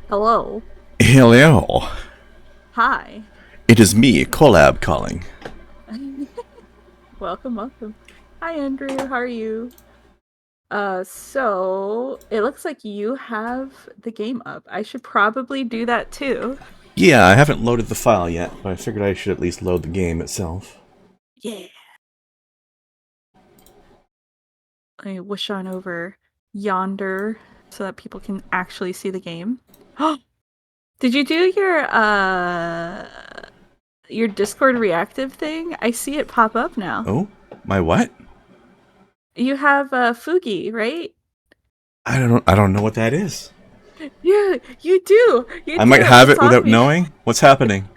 Hello. Hello. Hi. It is me, Collab, calling. welcome. Hi, Andrew. How are you? So it looks like you have the game up. I should probably do that too. Yeah, I haven't loaded the file yet, but I figured I should at least load the game itself. Yeah. Let me whoosh on over yonder so that people can actually see the game. Did you do your Discord reactive thing? I see it pop up now. Oh? My what? You have Fugi, right? I don't know what that is. Yeah, you do. You I might do. have It's it on without me. knowing. What's happening?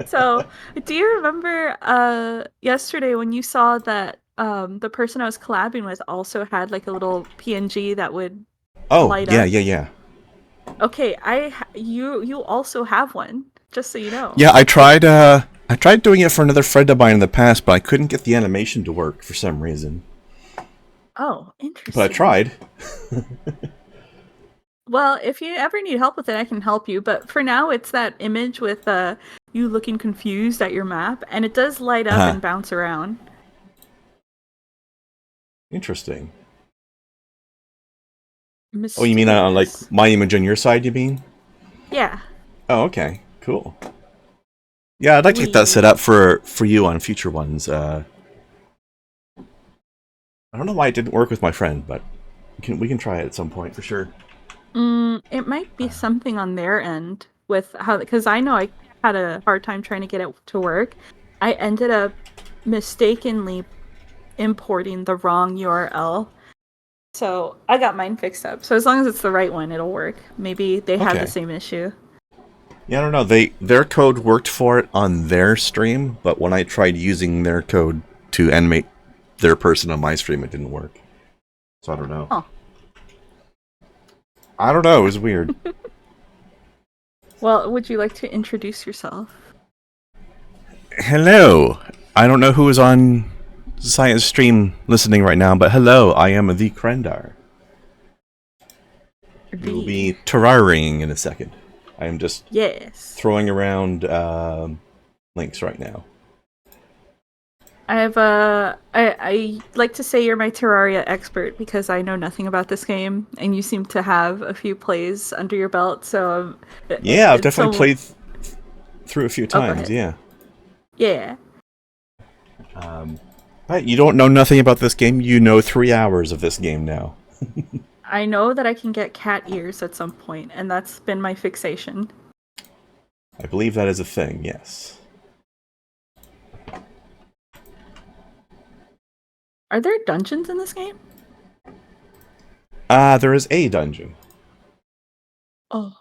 So, do you remember yesterday when you saw that the person I was collabing with also had like a little PNG that would Oh, light yeah, up? yeah, yeah. Okay, you also have one, just so you know. Yeah, I tried doing it for another friend of mine in the past, but I couldn't get the animation to work for some reason. Oh, But I interesting. tried. Well, if you ever need help with it, I can help you. But for now, it's that image with you looking confused at your map, and it does light up Uh-huh. and bounce around. Interesting. Oh, you mean like Mysterious. my image on your side, you mean? Yeah. Oh, okay. Cool. Yeah, I'd like to get that set We up for you on future ones. I don't know why it didn't work with my friend, but we can try it at some point for sure. It might be something on their end with how, because I know I had a hard time trying to get it to work. I ended up mistakenly importing the wrong URL. So I got mine fixed up. So as long as it's the right one, it'll work. Maybe they had the Okay. same issue. Yeah, I don't know. Their code worked for it on their stream, but when I tried using their code to animate their person on my stream, it didn't work. So I don't know. Oh. I don't know. It was weird. Well, would you like to introduce yourself? Hello. I don't know who is on Science stream listening right now, but hello. I am the Krendar. We will The be terrariing in a second. I am just Yes. throwing around links right now. I have I like to say you're my Terraria expert because I know nothing about this game, and you seem to have a few plays under your belt. So Yeah, I've it's definitely so. played through a few Oh, go times. ahead. Yeah. Yeah, But you don't know nothing about this game. You know 3 hours of this game now. I know that I can get cat ears at some point, and that's been my fixation. I believe that is a thing. Yes. Are there dungeons in this game? There is a dungeon. Oh,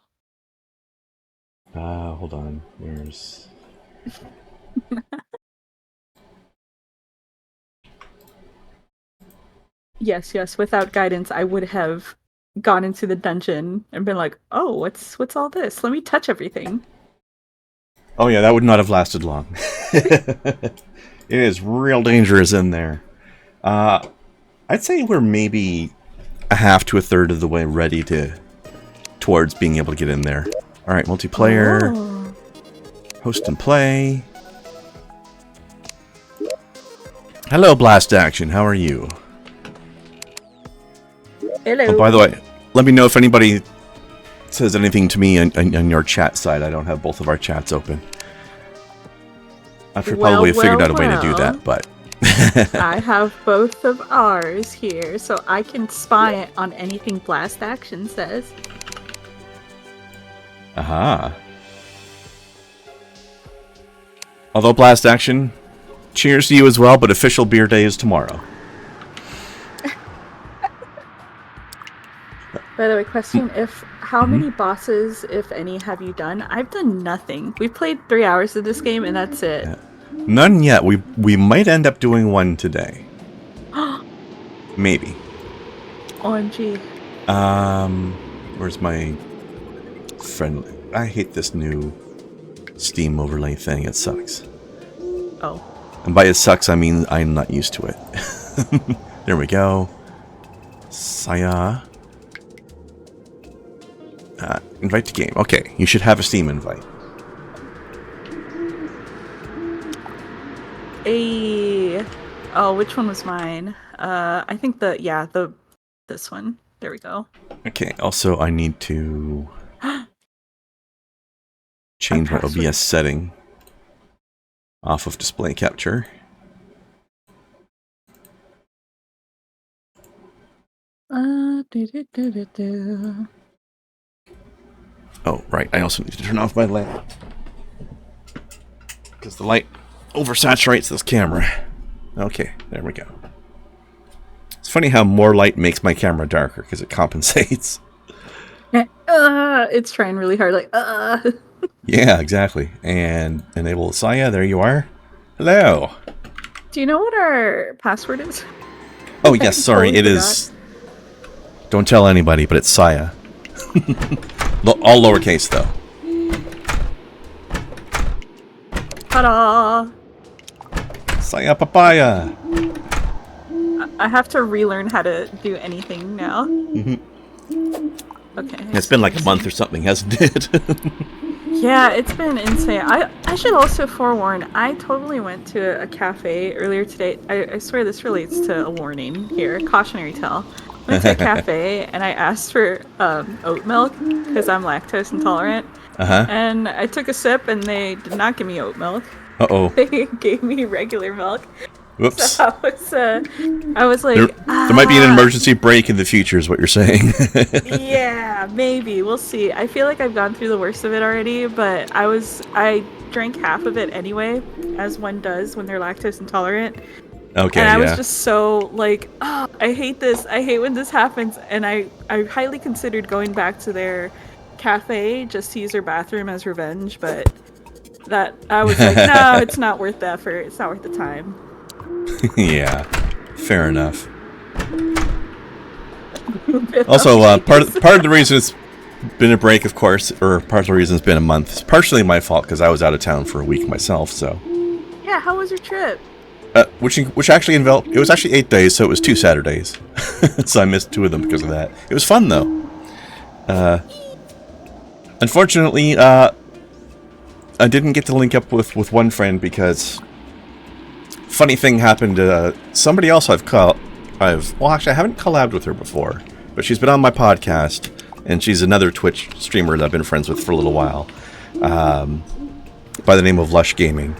Hold on. Where's? yes, yes. Without guidance, I would have gone into the dungeon and been like, "Oh, what's all this? Let me touch everything." Oh yeah, that would not have lasted long. It is real dangerous in there. I'd say we're maybe a half to a third of the way ready towards being able to get in there. All right, multiplayer, Oh, host and play. Hello, Blast Action. How are you? Oh, by the hello. way, let me know if anybody says anything to me on your chat side. I don't have both of our chats open. I should Well, probably have figured well, out a way to do well. that, but I have both of ours here, so I can spy on anything Blast Action says. aha. Although Blast Action, cheers to you as well. But official beer day is tomorrow. By the way, question: If how Mm-hmm. many bosses, if any, have you done? I've done nothing. We've played 3 hours of this game, and that's it. None yet. We might end up doing one today. Maybe. OMG. Where's my friend? I hate this new Steam overlay thing. It sucks. Oh. And by it sucks, I mean I'm not used to it. There we go. Saya. Invite to game. Okay, you should have a Steam invite. Oh, which one was mine? I think this one. There we go. Okay, also I need to change my password. OBS setting off of display capture. Oh, right. I also need to turn off my lamp. Because the light oversaturates this camera. Okay, there we go. It's funny how more light makes my camera darker, because it compensates. It's trying really hard, like, Yeah, exactly. And enable Saya, there you are. Hello. Do you know what our password is? Oh, yes, sorry, it is... Don't tell anybody, but it's Saya. All lowercase, though. Ta-da! Saya papaya! I have to relearn how to do anything now. Okay. It's been like a month or something, hasn't it? Yeah, it's been insane. I should also forewarn, I totally went to a cafe earlier today. I swear this relates to a warning here, cautionary tale. Went to a cafe and I asked for oat milk because I'm lactose intolerant. And I took a sip and they did not give me oat milk. Uh-oh. They gave me regular milk. Whoops. So I was like, there might be an emergency break in the future is what you're saying. Yeah, maybe. We'll see. I feel like I've gone through the worst of it already, but I drank half of it anyway, as one does when they're lactose intolerant. Okay, and I was just so like, oh, I hate this. I hate when this happens. And I highly considered going back to their cafe just to use their bathroom as revenge, but that I was like, no, it's not worth the effort. It's not worth the time. Yeah, fair enough. Also, part of the reason it's been a break, of course, or part of the reason it's been a month, is partially my fault because I was out of town for a week myself. So. Yeah, how was your trip? Which actually involved, it was actually 8 days, so it was 2 Saturdays. So I missed 2 of them because of that. It was fun though. Unfortunately, I didn't get to link up with one friend because funny thing happened. Somebody else well, actually I haven't collabed with her before, but she's been on my podcast, and she's another Twitch streamer that I've been friends with for a little while, by the name of Lush Gaming.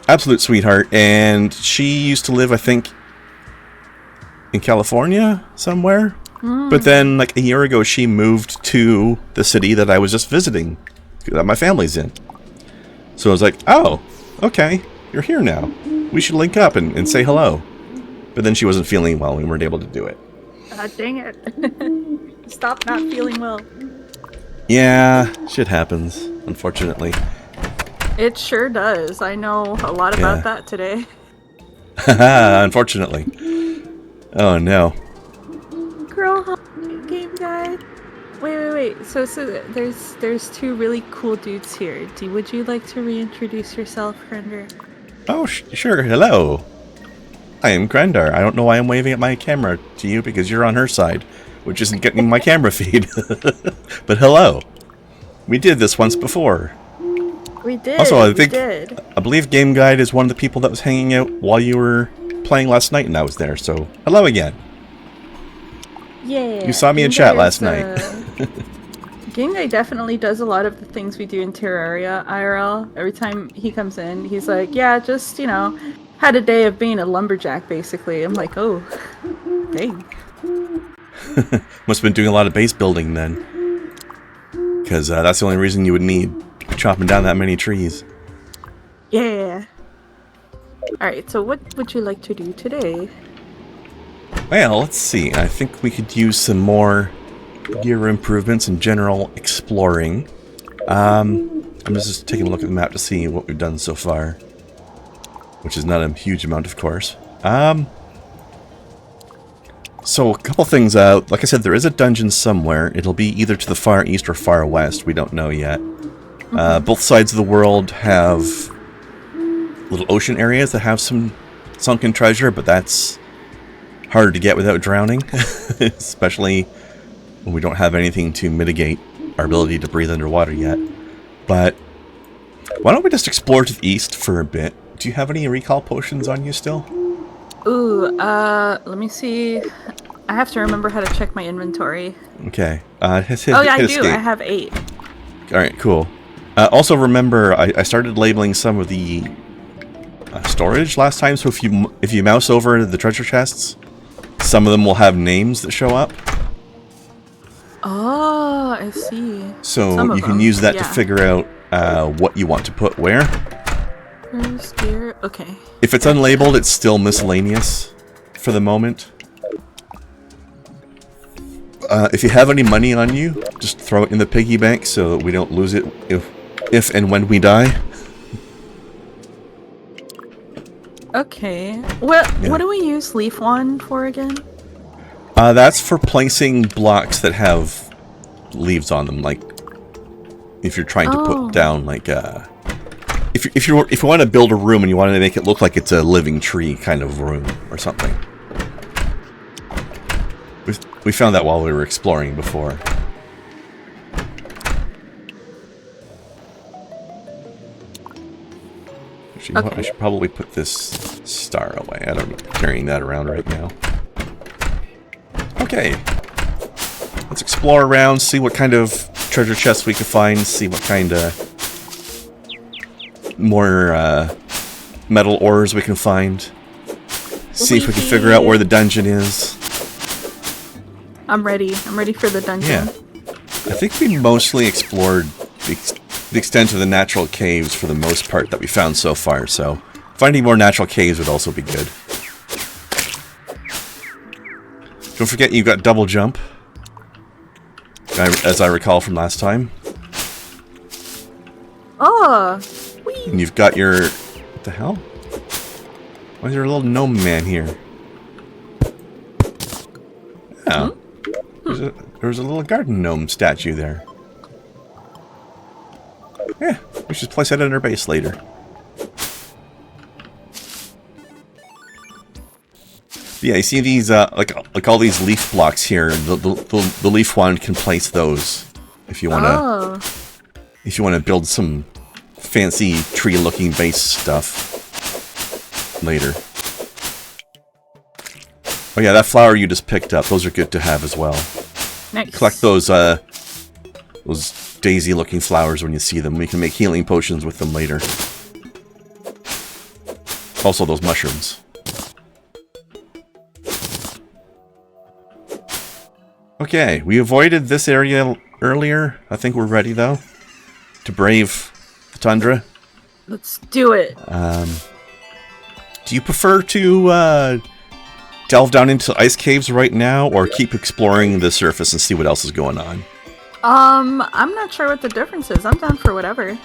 Absolute sweetheart, and she used to live, I think, in California somewhere. But then, like a year ago, she moved to the city that I was just visiting, that my family's in. So I was like, oh, okay, you're here now. We should link up and say hello. But then she wasn't feeling well, and we weren't able to do it. Dang it. Stop not feeling well. Yeah, shit happens, unfortunately. It sure does. I know a lot about that today. Haha, unfortunately. Oh no. Girl, game guy. Wait. So there's 2 really cool dudes here. Would you like to reintroduce yourself, Krendar? Oh, sure. Hello. I am Krendar. I don't know why I'm waving at my camera to you because you're on her side, which isn't getting my camera feed. But hello. We did this once before. We did. Also, I believe Game Guide is one of the people that was hanging out while you were playing last night, and I was there. So, hello again. Yeah. You saw me in chat last night. Game Guide definitely does a lot of the things we do in Terraria IRL. Every time he comes in, he's like, "Yeah, just had a day of being a lumberjack, basically." I'm like, "Oh, dang." Must have been doing a lot of base building then, because that's the only reason you would need chopping down that many trees. Yeah. Alright, so what would you like to do today? Well, let's see. I think we could use some more gear improvements and general exploring. I'm just taking a look at the map to see what we've done so far, which is not a huge amount, of course. So a couple things. Like I said, there is a dungeon somewhere. It'll be either to the far east or far west. We don't know yet. Both sides of the world have little ocean areas that have some sunken treasure, but that's hard to get without drowning, especially We don't have anything to mitigate our ability to breathe underwater yet. But why don't we just explore to the east for a bit? Do you have any recall potions on you still? Ooh, let me see. I have to remember how to check my inventory. Okay. Hit Oh yeah, I do. escape. I have 8. Alright, cool. Also remember, I started labeling some of the storage last time, so if you mouse over the treasure chests, some of them will have names that show up. Oh, I see. So you can use that to figure out what you want to put where. First gear. Okay. If it's unlabeled, it's still miscellaneous for the moment. If you have any money on you, just throw it in the piggy bank so that we don't lose it if and when we die. Okay. What do we use leaf wand for again? That's for placing blocks that have leaves on them, like if you're trying to put down like if you want to build a room and you want to make it look like it's a living tree kind of room or something. We found that while we were exploring before. Actually, you know what? I should probably put this star away. I don't need carrying that around right now. Okay. Let's explore around, see what kind of treasure chests we can find, see what kind of more metal ores we can find. See if we can figure out where the dungeon is. I'm ready. I'm ready for the dungeon. Yeah. I think we mostly explored the extent of the natural caves for the most part that we found so far, so finding more natural caves would also be good. Don't forget you've got double jump, as I recall from last time. Oh! Whee. And you've got your... What the hell? Why is there a little gnome man here? Oh. There's a little garden gnome statue there. Yeah, we should place that in our base later. Yeah, you see these, like all these leaf blocks here. The leaf wand can place those if you wanna, if you wanna build some fancy tree-looking base stuff later. Oh yeah, that flower you just picked up. Those are good to have as well. Nice. Collect those daisy-looking flowers when you see them. We can make healing potions with them later. Also those mushrooms. Okay, we avoided this area earlier. I think we're ready, though, to brave the tundra. Let's do it. Do you prefer to delve down into ice caves right now, or keep exploring the surface and see what else is going on? I'm not sure what the difference is. I'm down for whatever.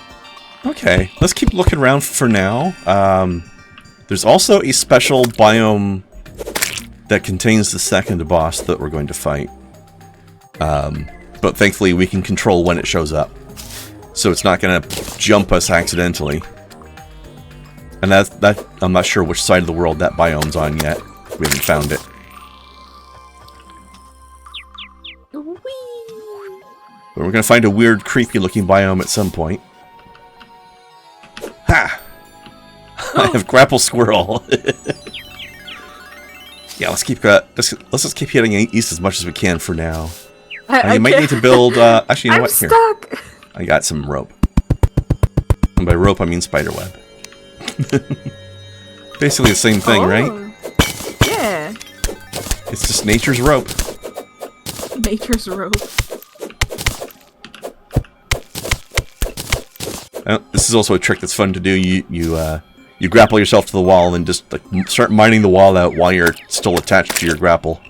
Okay, let's keep looking around for now. There's also a special biome that contains the second boss that we're going to fight. But thankfully we can control when it shows up. So it's not going to jump us accidentally. And that I'm not sure which side of the world that biome's on yet. We haven't found it. Whee! But we're going to find a weird, creepy-looking biome at some point. Ha! I have grapple squirrel. Yeah, let's just keep hitting east as much as we can for now. You might need to build. Actually, you know what? Here, stuck. I got some rope. And by rope, I mean spiderweb. Basically the same thing, right? Yeah. It's just nature's rope. Nature's rope. This is also a trick that's fun to do. You grapple yourself to the wall and just like start mining the wall out while you're still attached to your grapple.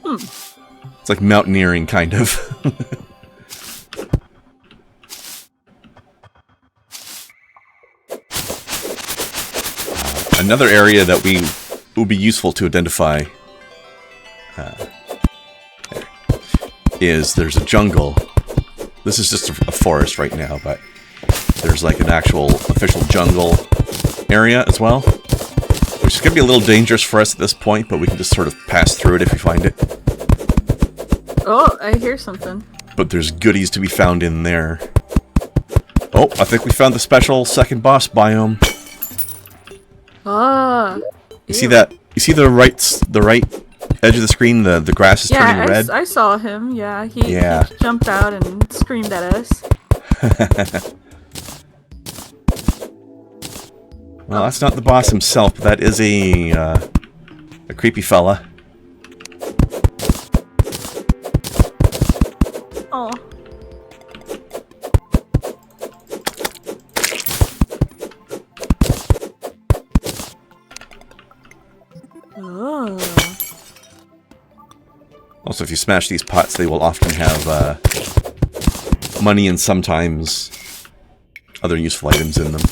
It's like mountaineering, kind of. Another area that would be useful to identify is there's a jungle. This is just a forest right now, but there's like an actual official jungle area as well, which is going to be a little dangerous for us at this point, but we can just sort of pass through it if we find it. Oh, I hear something. But there's goodies to be found in there. Oh, I think we found the special second boss biome. Ah. You see that? You see the right edge of the screen? The grass is turning red. I saw him. Yeah, he jumped out and screamed at us. Well, that's not the boss himself, but that is a creepy fella. Oh. Oh. Also, if you smash these pots, they will often have money and sometimes other useful items in them.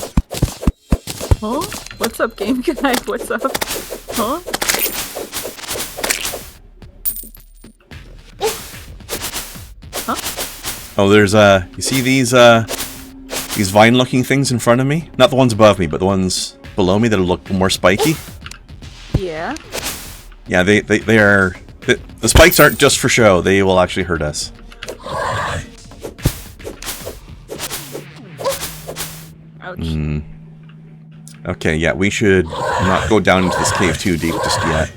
Huh? What's up, game guy? What's up? Huh? Huh? Oh, there's you see these vine-looking things in front of me? Not the ones above me, but the ones below me that look more spiky. Yeah. Yeah, they are. The spikes aren't just for show. They will actually hurt us. Ouch. Okay, yeah, we should not go down into this cave too deep just yet.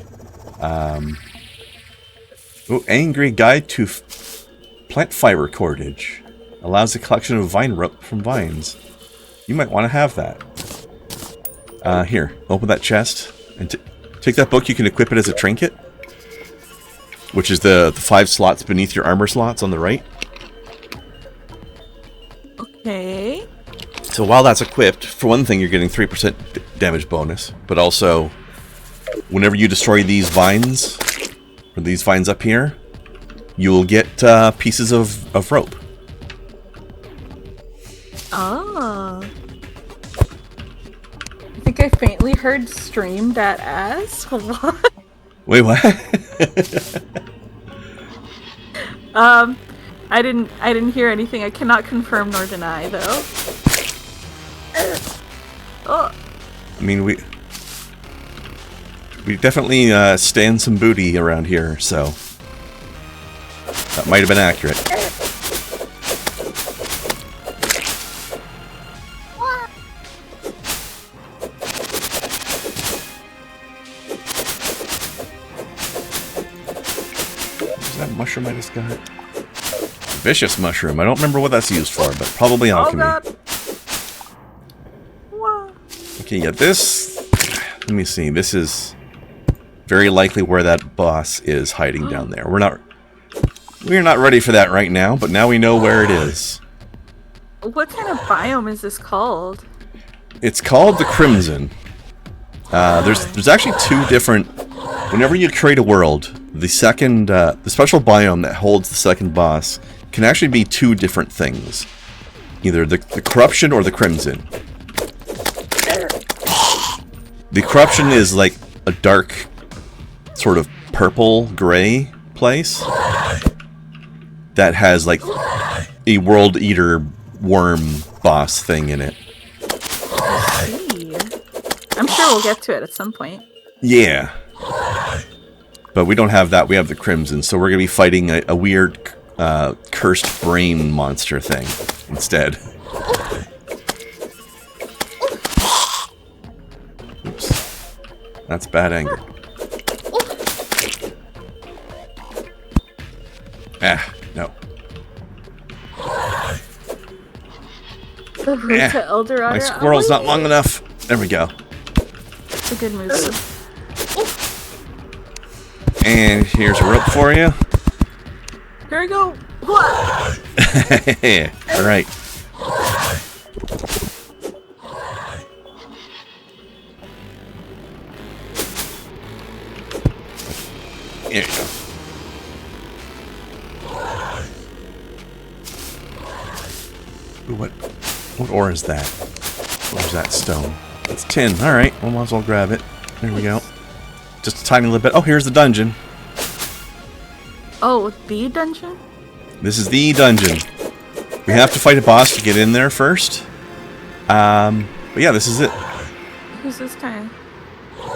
Oh, Angry Guide to Plant Fiber Cordage. Allows the collection of vine rope from vines. You might want to have that. Here, open that chest and take that book. You can equip it as a trinket, which is the 5 slots beneath your armor slots on the right. Okay. So while that's equipped, for one thing, you're getting 3% damage bonus, but also, whenever you destroy these vines, or these vines up here, you will get pieces of rope. Oh. I think I faintly heard streamed at as. What? Wait, what? I didn't hear anything. I cannot confirm nor deny though. Oh. I mean, we definitely stand some booty around here, so that might have been accurate. Is that mushroom I just got? Vicious mushroom. I don't remember what that's used for, but probably alchemy. Oh god. Whoa. Okay, yeah, this... Let me see. This is very likely where that boss is hiding down there. We're not ready for that right now, but now we know where it is. What kind of biome is this called? It's called the Crimson. There's actually 2 different... Whenever you create a world, the special biome that holds the second boss can actually be 2 different things. Either the Corruption or the Crimson. The Corruption is like a dark, sort of purple-gray place that has like a World Eater worm boss thing in it. I see. I'm sure we'll get to it at some point. Yeah. But we don't have that. We have the Crimson, so we're going to be fighting a weird cursed brain monster thing instead. Oops. That's bad anger. Ah, no. The road to Eldorado. My squirrel's not long enough. There we go. It's a good move. And here's a rope for you. Here we go. What? Alright. There you go. Ooh, what ore is that? Where's that stone? It's tin. Alright, well, might as well grab it. There we go. Just a tiny little bit. Oh, here's the dungeon. Oh, the dungeon? This is the dungeon. We have to fight a boss to get in there first. But yeah, this is it. Who's this guy?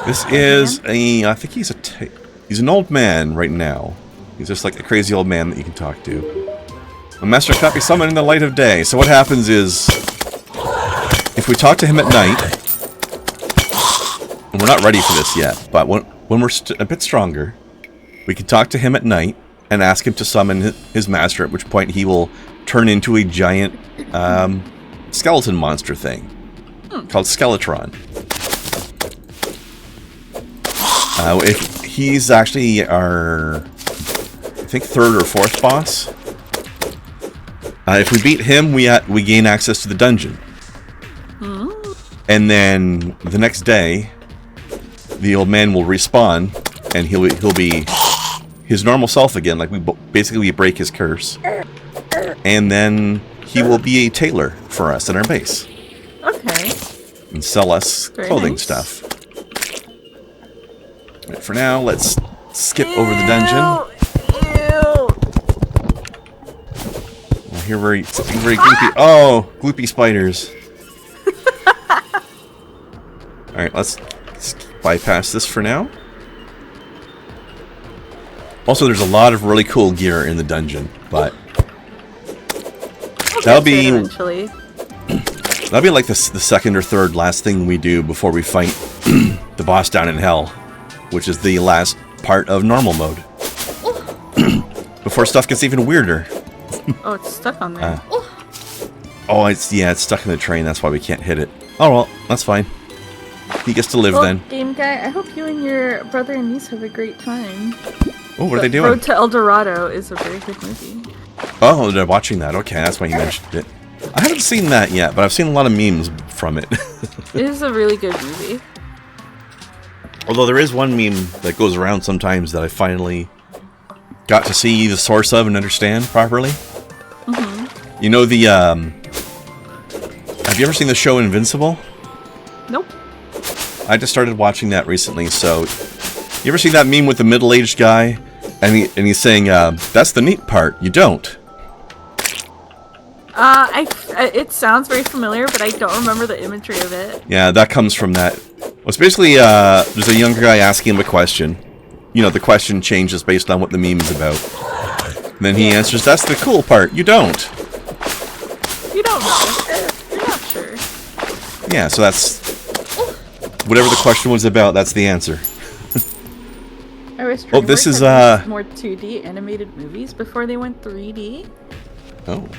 This is I think he's an old man right now. He's just like a crazy old man that you can talk to. A master cannot be summoned in the light of day. So what happens is, if we talk to him at night, and we're not ready for this yet, but when we're a bit stronger, we can talk to him at night and ask him to summon his master, at which point he will turn into a giant skeleton monster thing called Skeletron. If he's actually our, I think, 3rd or 4th boss. If we beat him, we gain access to the dungeon. And then the next day, the old man will respawn, and he'll be his normal self again. Like, we break his curse. And then he will be a tailor for us in our base. Okay. And sell us clothing stuff. Right, for now, let's skip over the dungeon. Well, here we're something very gloopy. Oh, gloopy spiders. Alright, let's bypass this for now. Also, there's a lot of really cool gear in the dungeon, but that'll be eventually. That'll be like the 2nd or 3rd last thing we do before we fight the boss down in hell, which is the last part of normal mode. Before stuff gets even weirder. Oh, it's stuck on there. Oh, it's stuck in the train. That's why we can't hit it. Oh well, that's fine. He gets to live then. Game guy, I hope you and your brother and niece have a great time. Oh, what are they doing? Road to El Dorado is a very good movie. Oh, they're watching that. Okay, that's why you mentioned it. I haven't seen that yet, but I've seen a lot of memes from it. It is a really good movie. Although there is one meme that goes around sometimes that I finally got to see the source of and understand properly. You know the, have you ever seen the show Invincible? Nope. I just started watching that recently, so... You ever see that meme with the middle-aged guy? And he's saying, that's the neat part, you don't. It sounds very familiar, but I don't remember the imagery of it. Yeah, that comes from that. Well, it's basically, there's a younger guy asking him a question. You know, the question changes based on what the meme is about. And then he answers, that's the cool part, you don't. You don't know. You're not sure. Yeah, so that's... Whatever the question was about, that's the answer. I wish this is, more 2D animated movies before they went 3D. Oh.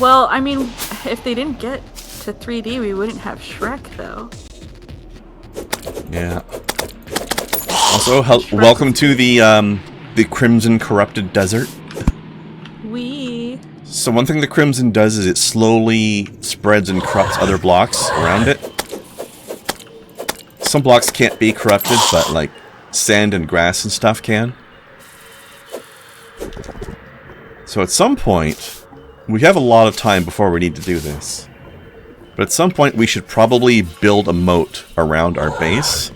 Well, I mean, if they didn't get to 3D, we wouldn't have Shrek, though. Yeah. Also, welcome to the Crimson Corrupted Desert. So one thing the Crimson does is it slowly spreads and corrupts other blocks around it. Some blocks can't be corrupted, but like sand and grass and stuff can. So at some point, we have a lot of time before we need to do this. But at some point we should probably build a moat around our base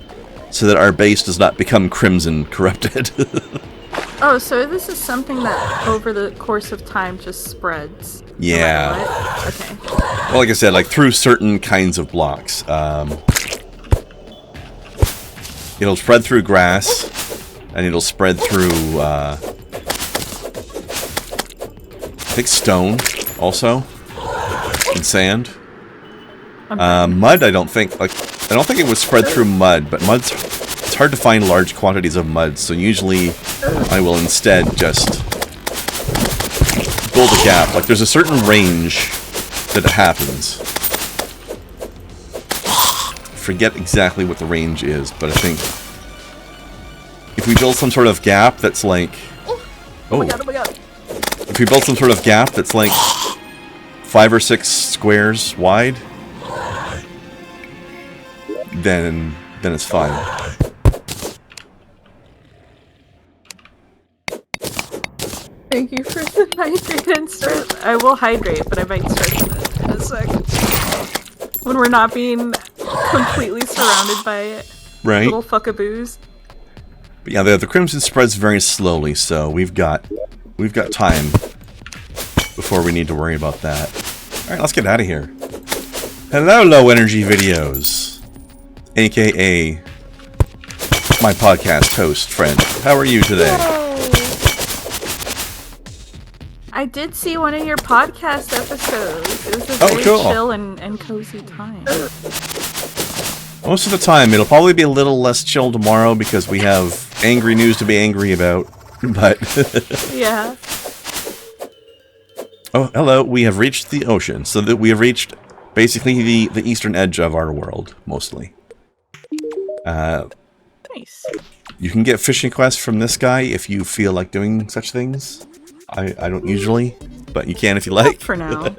so that our base does not become crimson corrupted. Oh, so this is something that over the course of time just spreads? Yeah. No, okay. Well, like I said, like through certain kinds of blocks. It'll spread through grass, and it'll spread through, I think stone, also, and sand. Mud, I don't think it was spread through mud, but it's hard to find large quantities of mud, so usually I will instead just build a gap. Like, there's a certain range that it happens. Forget exactly what the range is, but I think if we build some sort of gap that's like... Oh my god. If we build some sort of gap that's like 5 or 6 squares wide, then it's fine. Thank you for the hydrate and start. I will hydrate, but I might start in a sec. When we're not being completely surrounded by little fuckaboos. But yeah, the crimson spreads very slowly, so we've got time before we need to worry about that. Alright, let's get out of here. Hello, Low Energy Videos, aka my podcast host friend. How are you today? I did see one of your podcast episodes. It was a very cool. chill and cozy time. Most of the time, it'll probably be a little less chill tomorrow because we have angry news to be angry about. But yeah. Oh, hello. We have reached the ocean, so that we have reached basically the eastern edge of our world, mostly. Nice. You can get fishing quests from this guy if you feel like doing such things. I don't usually, but you can if you like. For now.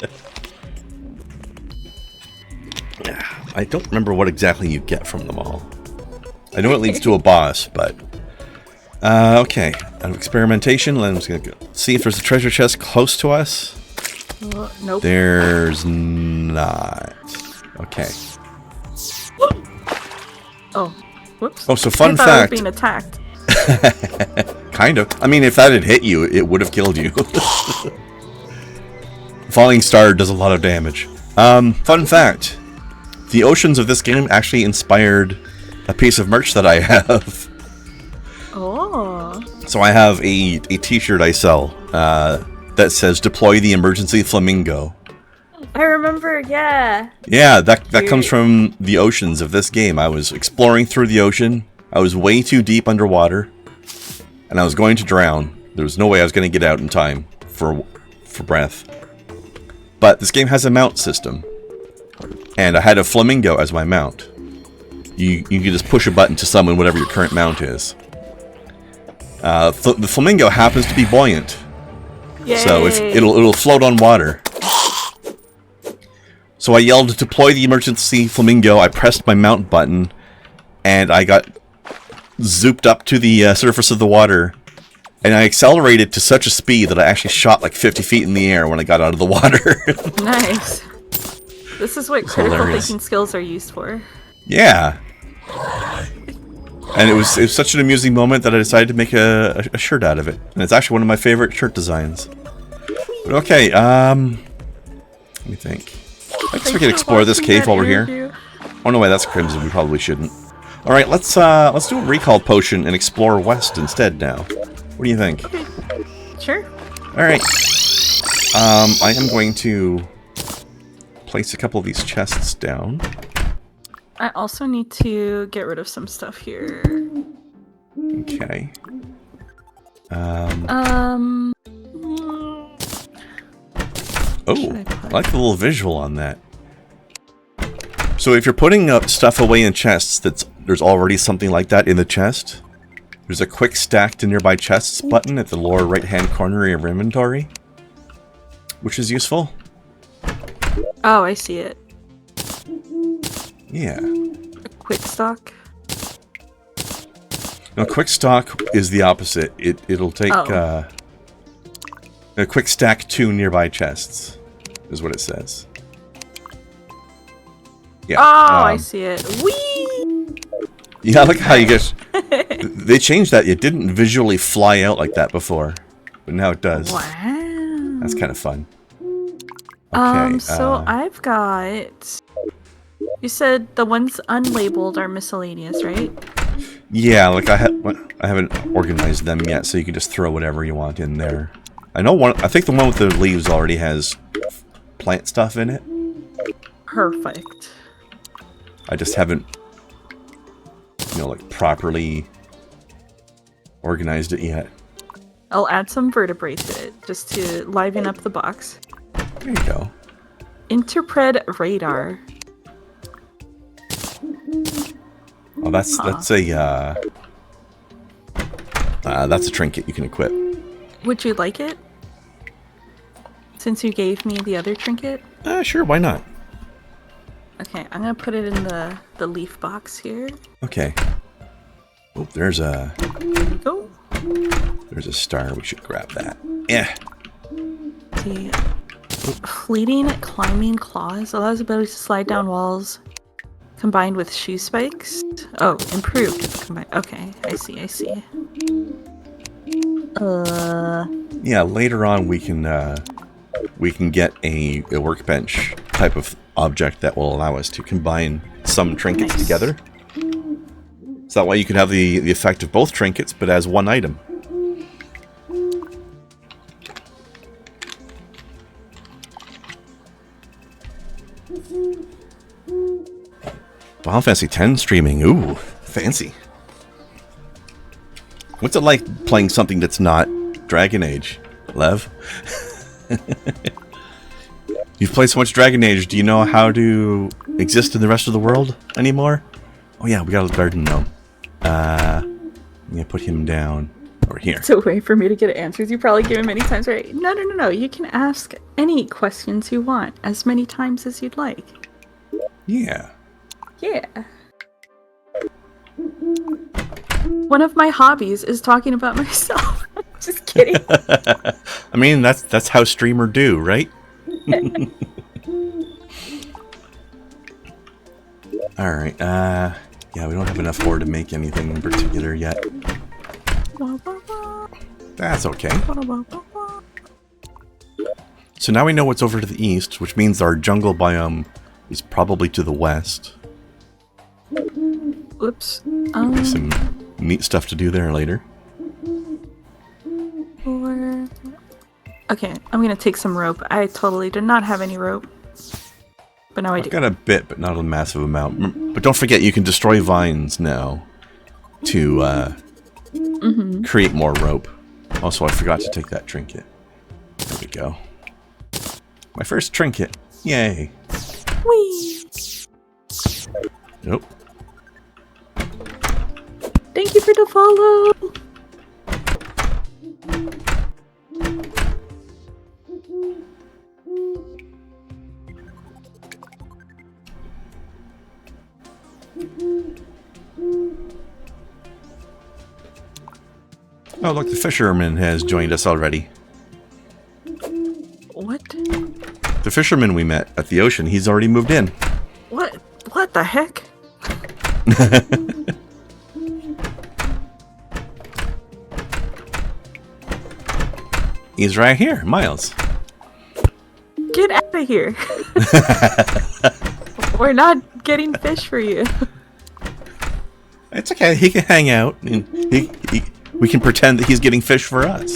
I don't remember what exactly you get from them all. I know it leads to a boss, but... okay. Experimentation. I'm just going to see if there's a treasure chest close to us. Nope. There's not. Okay. Oh, whoops. Oh, so fun I thought fact. I was being attacked. Kind of. I mean, if that had hit you, it would have killed you. Falling star does a lot of damage. Fun fact. The oceans of this game actually inspired a piece of merch that I have. Oh. So I have a t-shirt I sell that says "Deploy the emergency flamingo." I remember, yeah. Yeah, that comes from the oceans of this game. I was exploring through the ocean. I was way too deep underwater, and I was going to drown. There was no way I was going to get out in time for breath. But this game has a mount system, and I had a flamingo as my mount. You can just push a button to summon whatever your current mount is. The flamingo happens to be buoyant. Yay. So if it'll float on water. So I yelled, "Deploy the emergency flamingo." I pressed my mount button, and I got zooped up to the surface of the water. And I accelerated to such a speed that I actually shot like 50 feet in the air when I got out of the water. Nice. This is what critical thinking skills are used for. Yeah. And it was such an amusing moment that I decided to make a shirt out of it. And it's actually one of my favorite shirt designs. But okay, let me think. I guess we can explore this cave while we're here. Oh no, wait, that's crimson. We probably shouldn't. All right, let's do a recall potion and explore west instead now. What do you think? Okay. Sure. All right. I am going to place a couple of these chests down. I also need to get rid of some stuff here. Okay. Oh, I like the little visual on that. So if you're putting up stuff away in chests, there's already something like that in the chest. There's a quick stack to nearby chests button at the lower right-hand corner of your inventory, which is useful. Oh, I see it. Yeah. A quick stock. No, quick stock is the opposite. It'll take a quick stack to nearby chests, is what it says. Yeah. Oh, I see it. Whee! Yeah, look how you get. They changed that. It didn't visually fly out like that before, but now it does. Wow. That's kind of fun. Okay. So I've got. You said the ones unlabeled are miscellaneous, right? Yeah, like I haven't organized them yet, so you can just throw whatever you want in there. I know one. I think the one with the leaves already has plant stuff in it. Perfect. I just haven't, like properly organized it yet. I'll add some vertebrae to it just to liven up the box. There you go. Interpret radar. Oh, that's a trinket you can equip. Would you like it? Since you gave me the other trinket? Sure, why not? Okay, I'm gonna put it in the leaf box here. Okay. Oh, there's a... There you go. There's a star. We should grab that. Yeah. See. Fleeting climbing claws allows ability to slide down walls combined with shoe spikes. Oh, improved if combined. Okay, I see. Yeah, later on we can get a workbench type of object that will allow us to combine some trinkets together. So that way you can have the effect of both trinkets, but as one item. Final Fantasy X streaming. Ooh, fancy. What's it like playing something that's not Dragon Age, Lev? You've played so much Dragon Age, do you know how to exist in the rest of the world anymore? Oh yeah, we got a garden gnome. I'm gonna put him down over here. It's a way for me to get answers you probably given many times, right? No. You can ask any questions you want as many times as you'd like. Yeah. Yeah. One of my hobbies is talking about myself. Just kidding. I mean, that's how streamer do, right? Alright, yeah, we don't have enough ore to make anything in particular yet. That's okay. So now we know what's over to the east, which means our jungle biome is probably to the west. Oops. Some neat stuff to do there later. Okay, I'm gonna take some rope. I totally did not have any rope. But now I do. I've got a bit, but not a massive amount. But don't forget, you can destroy vines now to create more rope. Also, I forgot to take that trinket. There we go. My first trinket. Yay. Whee! Nope. Thank you for the follow! Oh, look, the fisherman has joined us already. What? The fisherman we met at the ocean, he's already moved in. What? What the heck? He's right here, Miles. Get out of here. We're not getting fish for you. It's okay, he can hang out. And we can pretend that he's getting fish for us.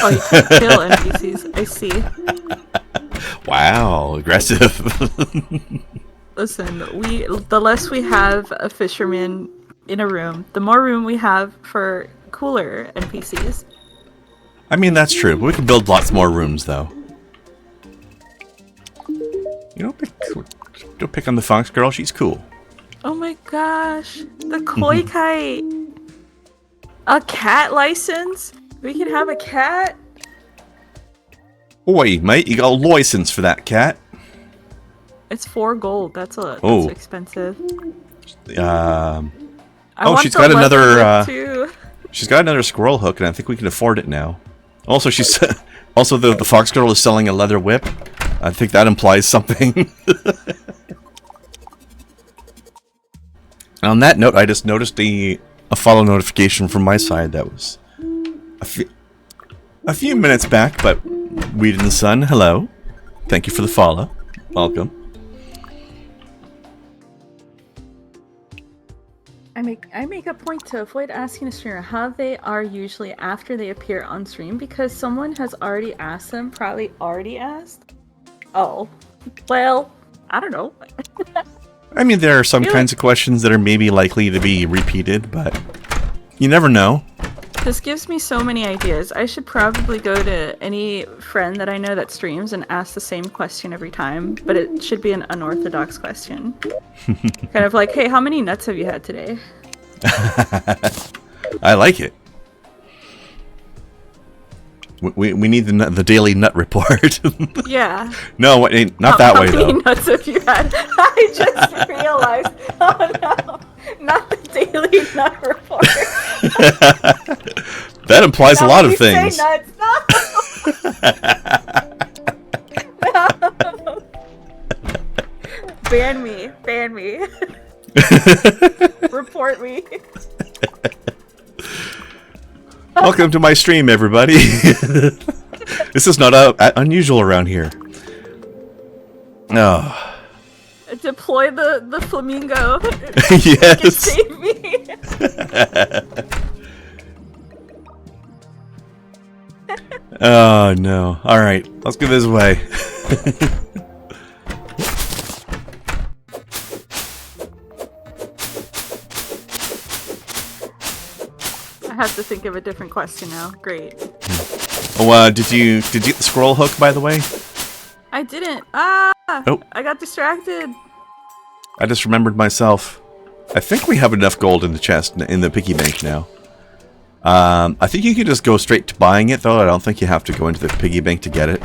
Oh, you can't kill NPCs. I see. Wow, aggressive. Listen, the less we have a fisherman in a room, the more room we have for cooler NPCs. I mean, that's true. But we can build lots more rooms, though. You don't pick on the Fox girl. She's cool. Oh my gosh, the koi kite. A cat license? We can have a cat? Oi, mate, you got a license for that cat. It's 4 gold. That's expensive. Oh, she's got another. She's got another squirrel hook, and I think we can afford it now. Also, she's also the fox girl is selling a leather whip. I think that implies something. On that note, I just noticed a follow notification from my side that was a few minutes back, but Weed in the Sun, hello. Thank you for the follow. Welcome. I make a point to avoid asking a streamer how they are usually after they appear on stream because someone has already asked them, probably already asked. Oh, well, I don't know. I mean, there are some kinds of questions that are maybe likely to be repeated, but you never know. This gives me so many ideas. I should probably go to any friend that I know that streams and ask the same question every time, but it should be an unorthodox question. Kind of like, hey, how many nuts have you had today? I like it. We need the daily nut report. Yeah. No, not that way, though. How many nuts have you had? I just realized. Oh, no. Not the daily nut report. That implies a lot of things. Say nuts. No. No. Ban me. Ban me. Report me. Welcome to my stream, everybody. This is not unusual around here. Oh. Deploy the flamingo. Yes. Save me. Oh no. Alright, let's go this way. I have to think of a different question now. Great. Oh, did you get the scroll hook, by the way? I didn't. Ah! Oh. I got distracted. I just remembered myself. I think we have enough gold in the chest, in the piggy bank now. I think you can just go straight to buying it, though. I don't think you have to go into the piggy bank to get it.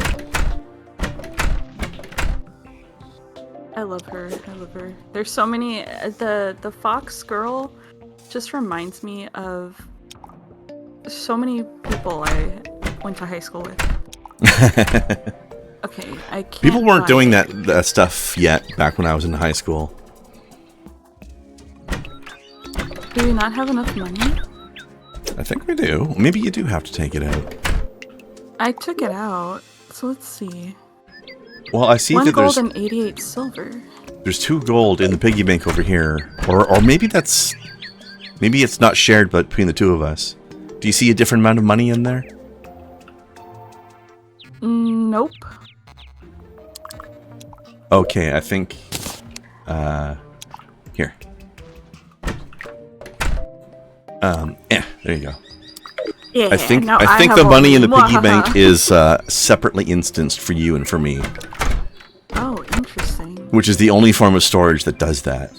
I love her. I love her. There's so many. The fox girl just reminds me of so many people I went to high school with. Okay, I can't. People weren't doing that stuff yet back when I was in high school. Do we not have enough money? I think we do. Maybe you do have to take it out. I took it out, so let's see. Well, I see 1 that gold and 88 silver. there's 2 gold in the piggy bank over here, or maybe that's maybe it's not shared, but between the two of us. Do you see a different amount of money in there? Nope. Okay, I think. Here. Yeah, there you go. Yeah, I think now I think have the all money in the Mwahaha. piggy bank is separately instanced for you and for me, Oh, interesting. which is the only form of storage that does that.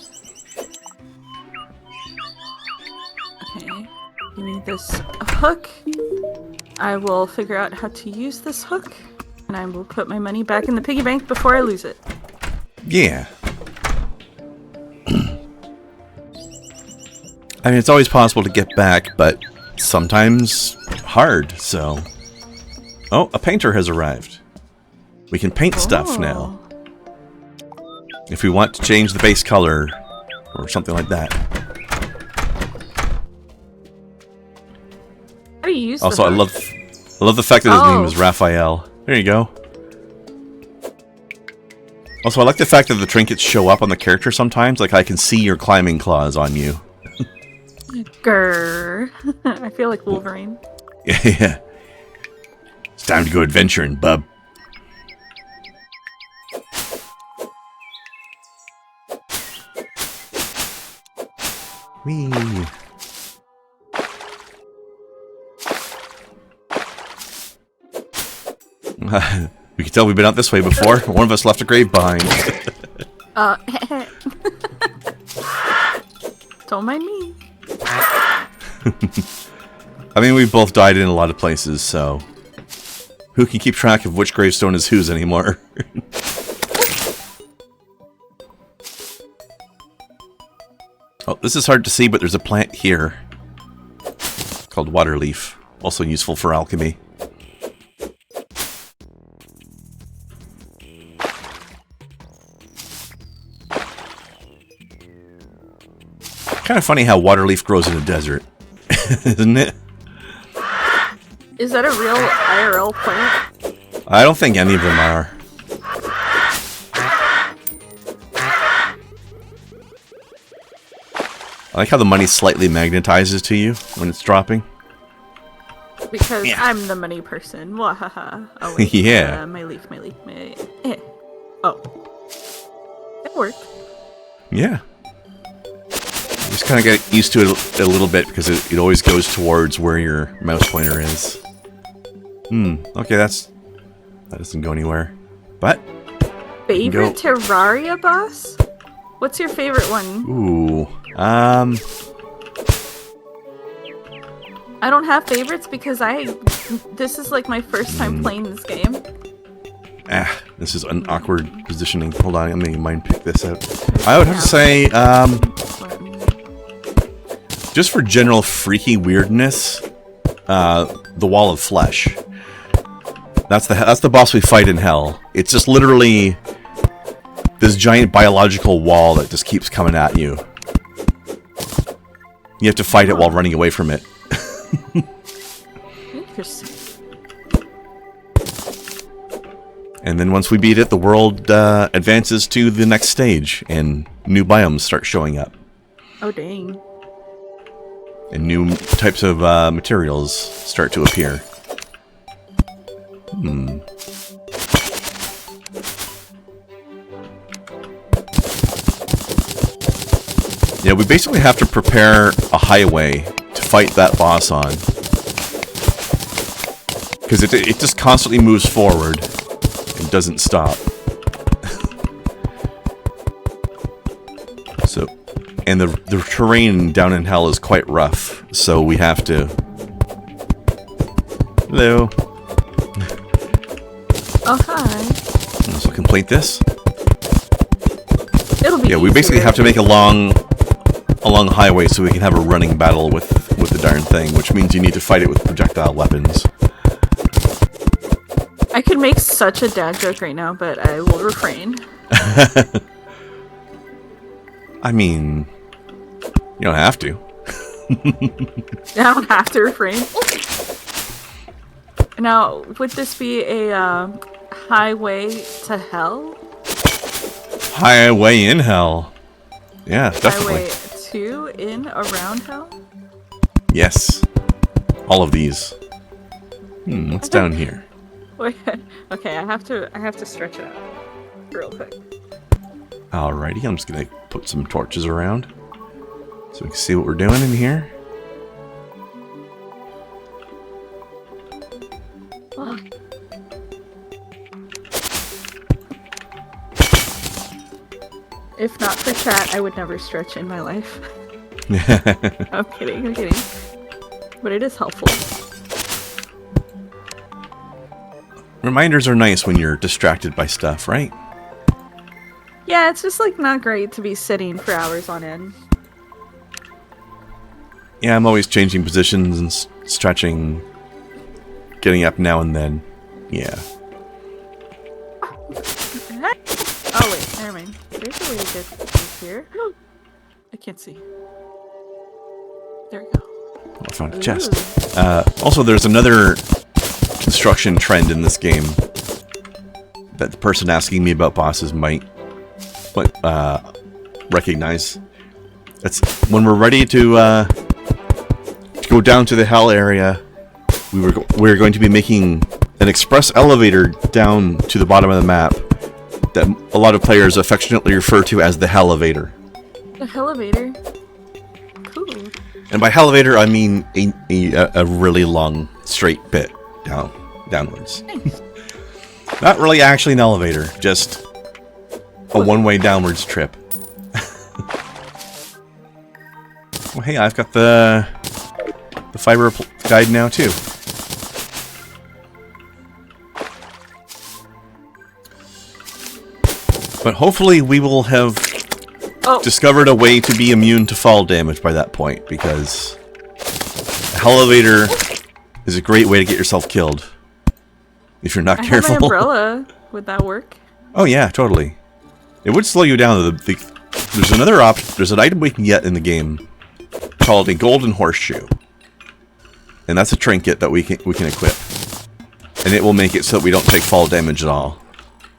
Okay, give me this hook. I will figure out how to use this hook, and I will put my money back in the piggy bank before I lose it. Yeah. I mean, it's always possible to get back, but sometimes hard, so... Oh, a painter has arrived. We can paint stuff now. If we want to change the base color, or something like that. How do you use Also, the I hook? love the fact that his name Oh. is Raphael. There you go. Also, I like the fact that the trinkets show up on the character sometimes. Like, I can see your climbing claws on you. Grrr. I feel like Wolverine. Yeah. It's time to go adventuring, bub. Whee. We can tell we've been out this way before. One of us left a grave behind. Don't mind me. I mean, we've both died in a lot of places, so... Who can keep track of which gravestone is whose anymore? Oh, this is hard to see, but there's a plant here. Called water leaf. Also useful for alchemy. Kind of funny how water leaf grows in a desert. Isn't it? Is that a real IRL plant? I don't think any of them are. I like how the money slightly magnetizes to you when it's dropping. Because Yeah. I'm the money person. Wahaha. Oh, wait. Yeah. My leaf. Oh. It worked. Yeah. You just kind of get used to it a little bit because it always goes towards where your mouse pointer is. Okay, that doesn't go anywhere. But, Favorite Terraria boss? What's your favorite one? ooh, I don't have favorites because this is like my first time playing this game. this is an awkward positioning. Hold on, let me mind pick this out. I would have to say, just for general freaky weirdness, the Wall of Flesh. That's the boss we fight in hell. It's just literally this giant biological wall that just keeps coming at you. You have to fight it while running away from it. Interesting. And then once we beat it, the world advances to the next stage, and new biomes start showing up. Oh, dang. And new types of materials start to appear. Yeah, we basically have to prepare a highway to fight that boss on. Because it just constantly moves forward and doesn't stop. So, and the terrain down in hell is quite rough, so we have to... Hello. Oh, hi. So complete this. It'll be we basically have to make a long highway so we can have a running battle with the darn thing, which means you need to fight it with projectile weapons. I could make such a dad joke right now, but I will refrain. I mean, you don't have to. I don't have to refrain. Now, would this be a highway to hell? Highway in hell. Yeah, definitely. Highway to, in, around hell? Yes. All of these. What's down here? Wait, okay, I have to stretch it out real quick. Alrighty, I'm just gonna put some torches around so we can see what we're doing in here. Oh. If not for chat, I would never stretch in my life. I'm kidding. But it is helpful. Reminders are nice when you're distracted by stuff, right? Yeah, it's just like not great to be sitting for hours on end. Yeah, I'm always changing positions and stretching, getting up now and then. Yeah. Oh wait, never mind. There's a way to get through here. I can't see. There we go. I found a chest. Also, there's another construction trend in this game that the person asking me about bosses might recognize. It's when we're ready to go down to the hell area. We're going to be making an express elevator down to the bottom of the map that a lot of players affectionately refer to as the Hellevator. The Hellevator? Cool. And by Hellevator, I mean a really long, straight bit downwards. Nice. Not really actually an elevator, just a one-way downwards trip. Well, hey, I've got the fiber guide now, too. But hopefully we will have discovered a way to be immune to fall damage by that point, because a Hellevator is a great way to get yourself killed. If you're not careful. I have my umbrella. Would that work? Oh yeah, totally. It would slow you down. There's another option. There's an item we can get in the game called a golden horseshoe, and that's a trinket that we can equip, and it will make it so that we don't take fall damage at all.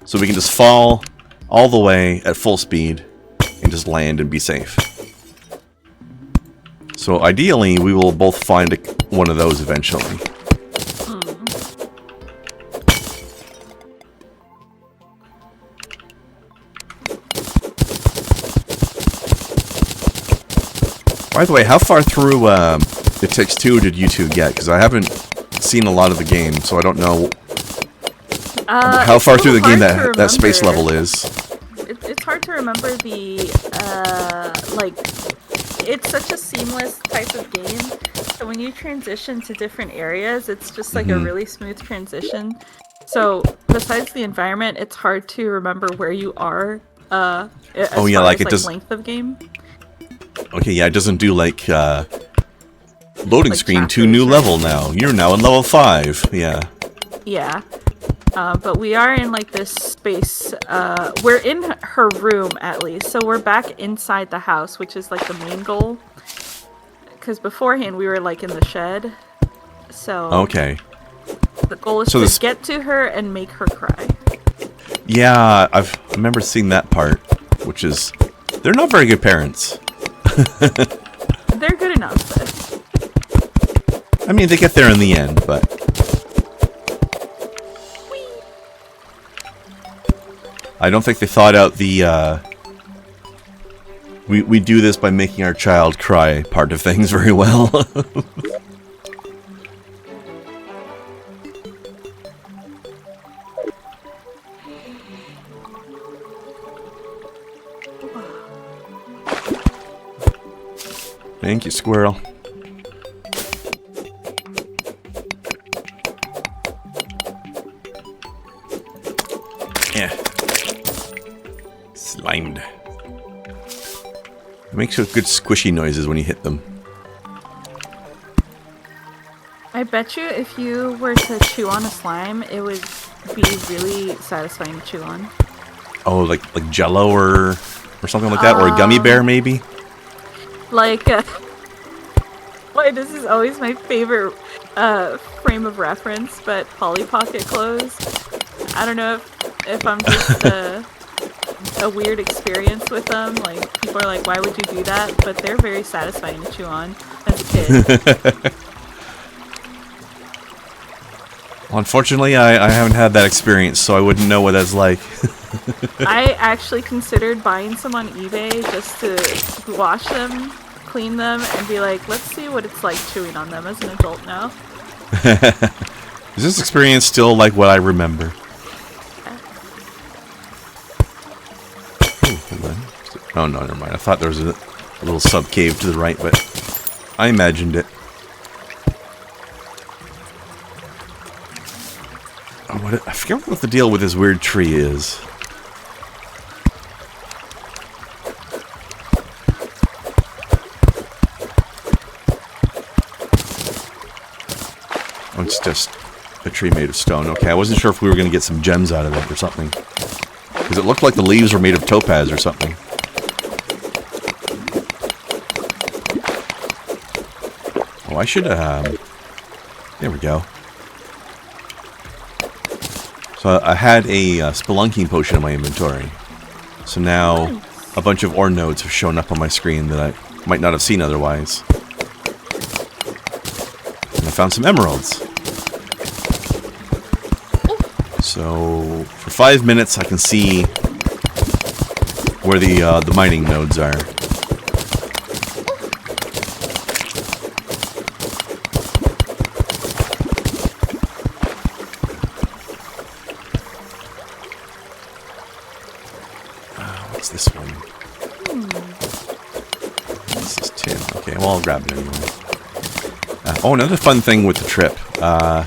So we can just fall all the way at full speed and just land and be safe. So ideally, we will both find one of those eventually. By the way, how far through It Takes Two did you two get? Because I haven't seen a lot of the game, so I don't know how far through the game that space level is. It's hard to remember the, it's such a seamless type of game, so when you transition to different areas, it's just like a really smooth transition. So, besides the environment, it's hard to remember where you are, as far as, length of game. Okay, yeah, it doesn't do like loading screen to new level now. You're now in level 5. Yeah. Yeah. But we are in like this space. We're in her room at least, so we're back inside the house, which is like the main goal. Because beforehand we were like in the shed. So. Okay. The goal is to get to her and make her cry. Yeah, I remember seeing that part, which is they're not very good parents. They're good enough. I mean, they get there in the end, but... I don't think they thought out the We do this by making our child cry part of things very well. Thank you, squirrel. Yeah. Slimed. It makes good squishy noises when you hit them. I bet you if you were to chew on a slime, it would be really satisfying to chew on. Oh, like Jello or something like that, or a gummy bear maybe. Like, why this is always my favorite frame of reference, but Polly Pocket clothes. I don't know if I'm just a weird experience with them. Like, people are like, why would you do that? But they're very satisfying to chew on as a kid. Well, unfortunately, I haven't had that experience, so I wouldn't know what that's like. I actually considered buying some on eBay just to wash them, clean them, and be like, let's see what it's like chewing on them as an adult now. Is this experience still like what I remember? Oh, no, never mind. I thought there was a little sub-cave to the right, but I imagined it. Oh, I forget what the deal with this weird tree is. Oh, it's just a tree made of stone. Okay, I wasn't sure if we were going to get some gems out of it or something. Because it looked like the leaves were made of topaz or something. Oh, I should, there we go. So I had a spelunking potion in my inventory. So now a bunch of ore nodes have shown up on my screen that I might not have seen otherwise. And I found some emeralds. So for 5 minutes I can see where the mining nodes are. What's this one? This is tin. Okay, well I'll grab it anyway. Oh, another fun thing with the trip. Got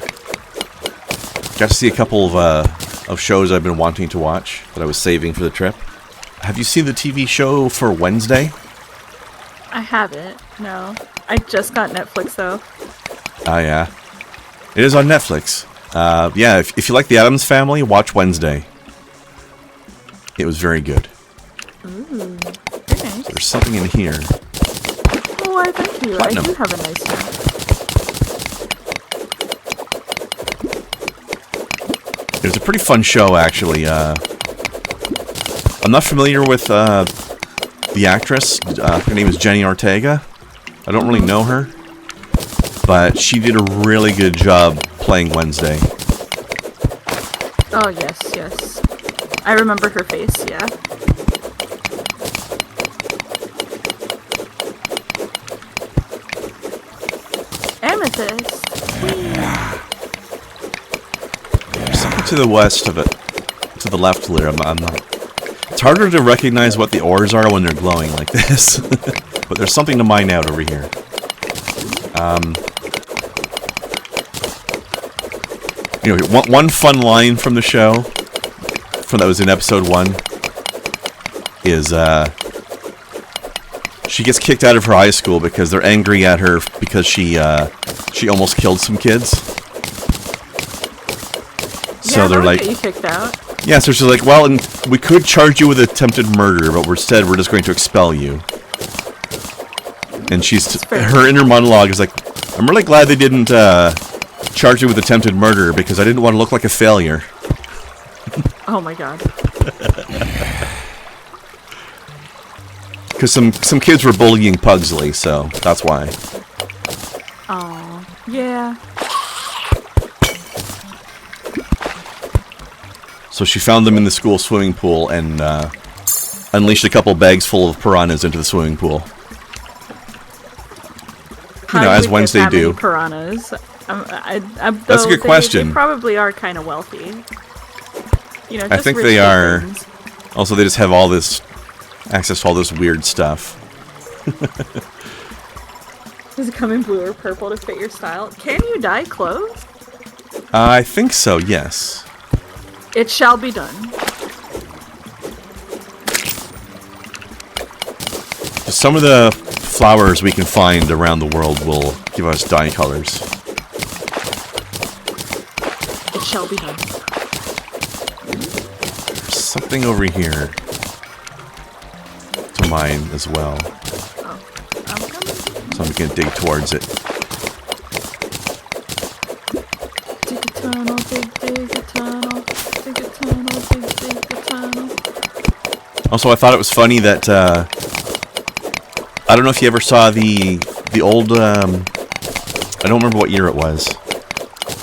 to see a couple of shows I've been wanting to watch that I was saving for the trip. Have you seen the TV show for Wednesday? I haven't, no. I just got Netflix, though. Oh, yeah. It is on Netflix. Yeah, if you like The Addams Family, watch Wednesday. It was very good. Ooh, very nice. There's something in here. Oh, I thank you. Platinum. I do have a nice one. It was a pretty fun show, actually. I'm not familiar with the actress. Her name is Jenny Ortega. I don't really know her. But she did a really good job playing Wednesday. Oh, yes, yes. I remember her face, yeah. Amethyst. Something to the west of it. To the left there. I'm not... It's harder to recognize what the ores are when they're glowing like this. But there's something to mine out over here. You know, one fun line from the show, that was in episode 1, is she gets kicked out of her high school because they're angry at her because she almost killed some kids. So they're like, get you kicked out. Yeah, so she's like, well, and we could charge you with attempted murder, but instead we're just going to expel you. And her inner monologue is like, I'm really glad they didn't charge me with attempted murder because I didn't want to look like a failure. Oh my god. Because some kids were bullying Pugsley, so that's why. Oh, yeah. So she found them in the school swimming pool and unleashed a couple bags full of piranhas into the swimming pool. You know, as Wednesday do. Piranhas. That's a good question. They probably are kind of wealthy. You know, I think they are. Things. Also, they just have all this access to all this weird stuff. Does it come in blue or purple to fit your style? Can you dye clothes? I think so, yes. It shall be done. Some of the flowers we can find around the world will give us dye colors. It shall be done. There's something over here to mine as well. Oh, I'm coming. So I'm gonna dig towards it. Dig a tunnel, dig a tunnel, dig a tunnel, dig a tunnel. Also, I thought it was funny that I don't know if you ever saw the old I don't remember what year it was,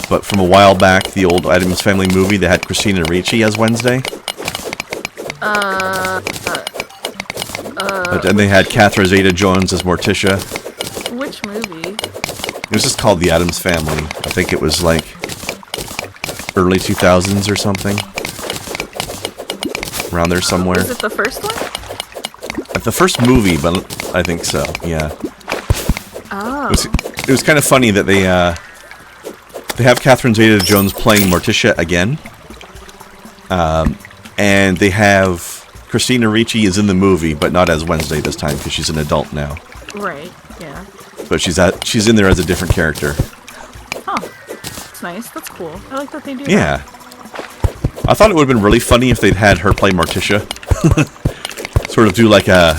but from a while back, the old Addams Family movie that had Christina Ricci as Wednesday. And they had Catherine Zeta-Jones as Morticia. Which movie? It was just called The Addams Family. I think it was like early 2000s or something. Around there somewhere. Was it the first one? The first movie, but I think so, yeah. Oh. It was kind of funny that they have Catherine Zeta-Jones playing Morticia again. And they have Christina Ricci is in the movie, but not as Wednesday this time because she's an adult now. Right, yeah. But she's in there as a different character. Huh. That's nice. That's cool. I like that they do yeah. that. I thought it would have been really funny if they'd had her play Morticia. Sort of do like a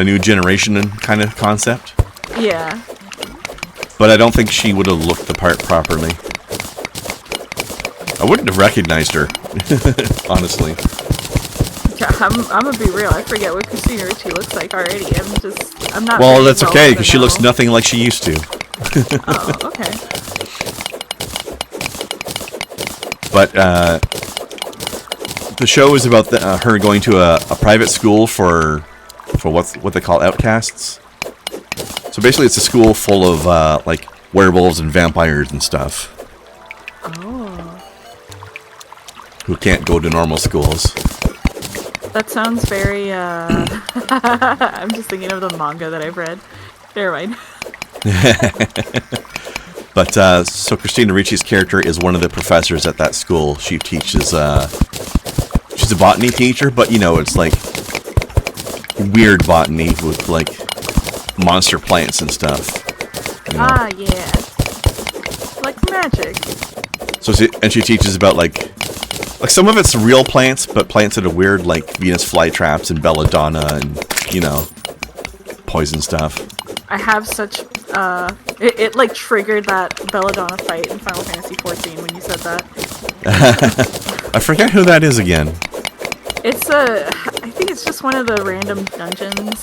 new generation kind of concept. Yeah. But I don't think she would have looked the part properly. I wouldn't have recognized her, honestly. I'm gonna be real. I forget what Christina Ricci looks like already. I'm not. Well, that's okay because she looks nothing like she used to. Oh, okay. But the show is about her going to a private school for what they call outcasts. So basically, it's a school full of like werewolves and vampires and stuff. Oh. Who can't go to normal schools. That sounds very, I'm just thinking of the manga that I've read. Never mind. But, so Christina Ricci's character is one of the professors at that school. She teaches, she's a botany teacher, but, you know, it's like weird botany with, like, monster plants and stuff. You know? Ah, yeah. Like magic. So, she teaches about, like some of it's real plants, but plants that are weird, like Venus flytraps and belladonna and, you know, poison stuff. I have such, it like triggered that belladonna fight in Final Fantasy XIV when you said that. I forget who that is again. It's I think it's just one of the random dungeons.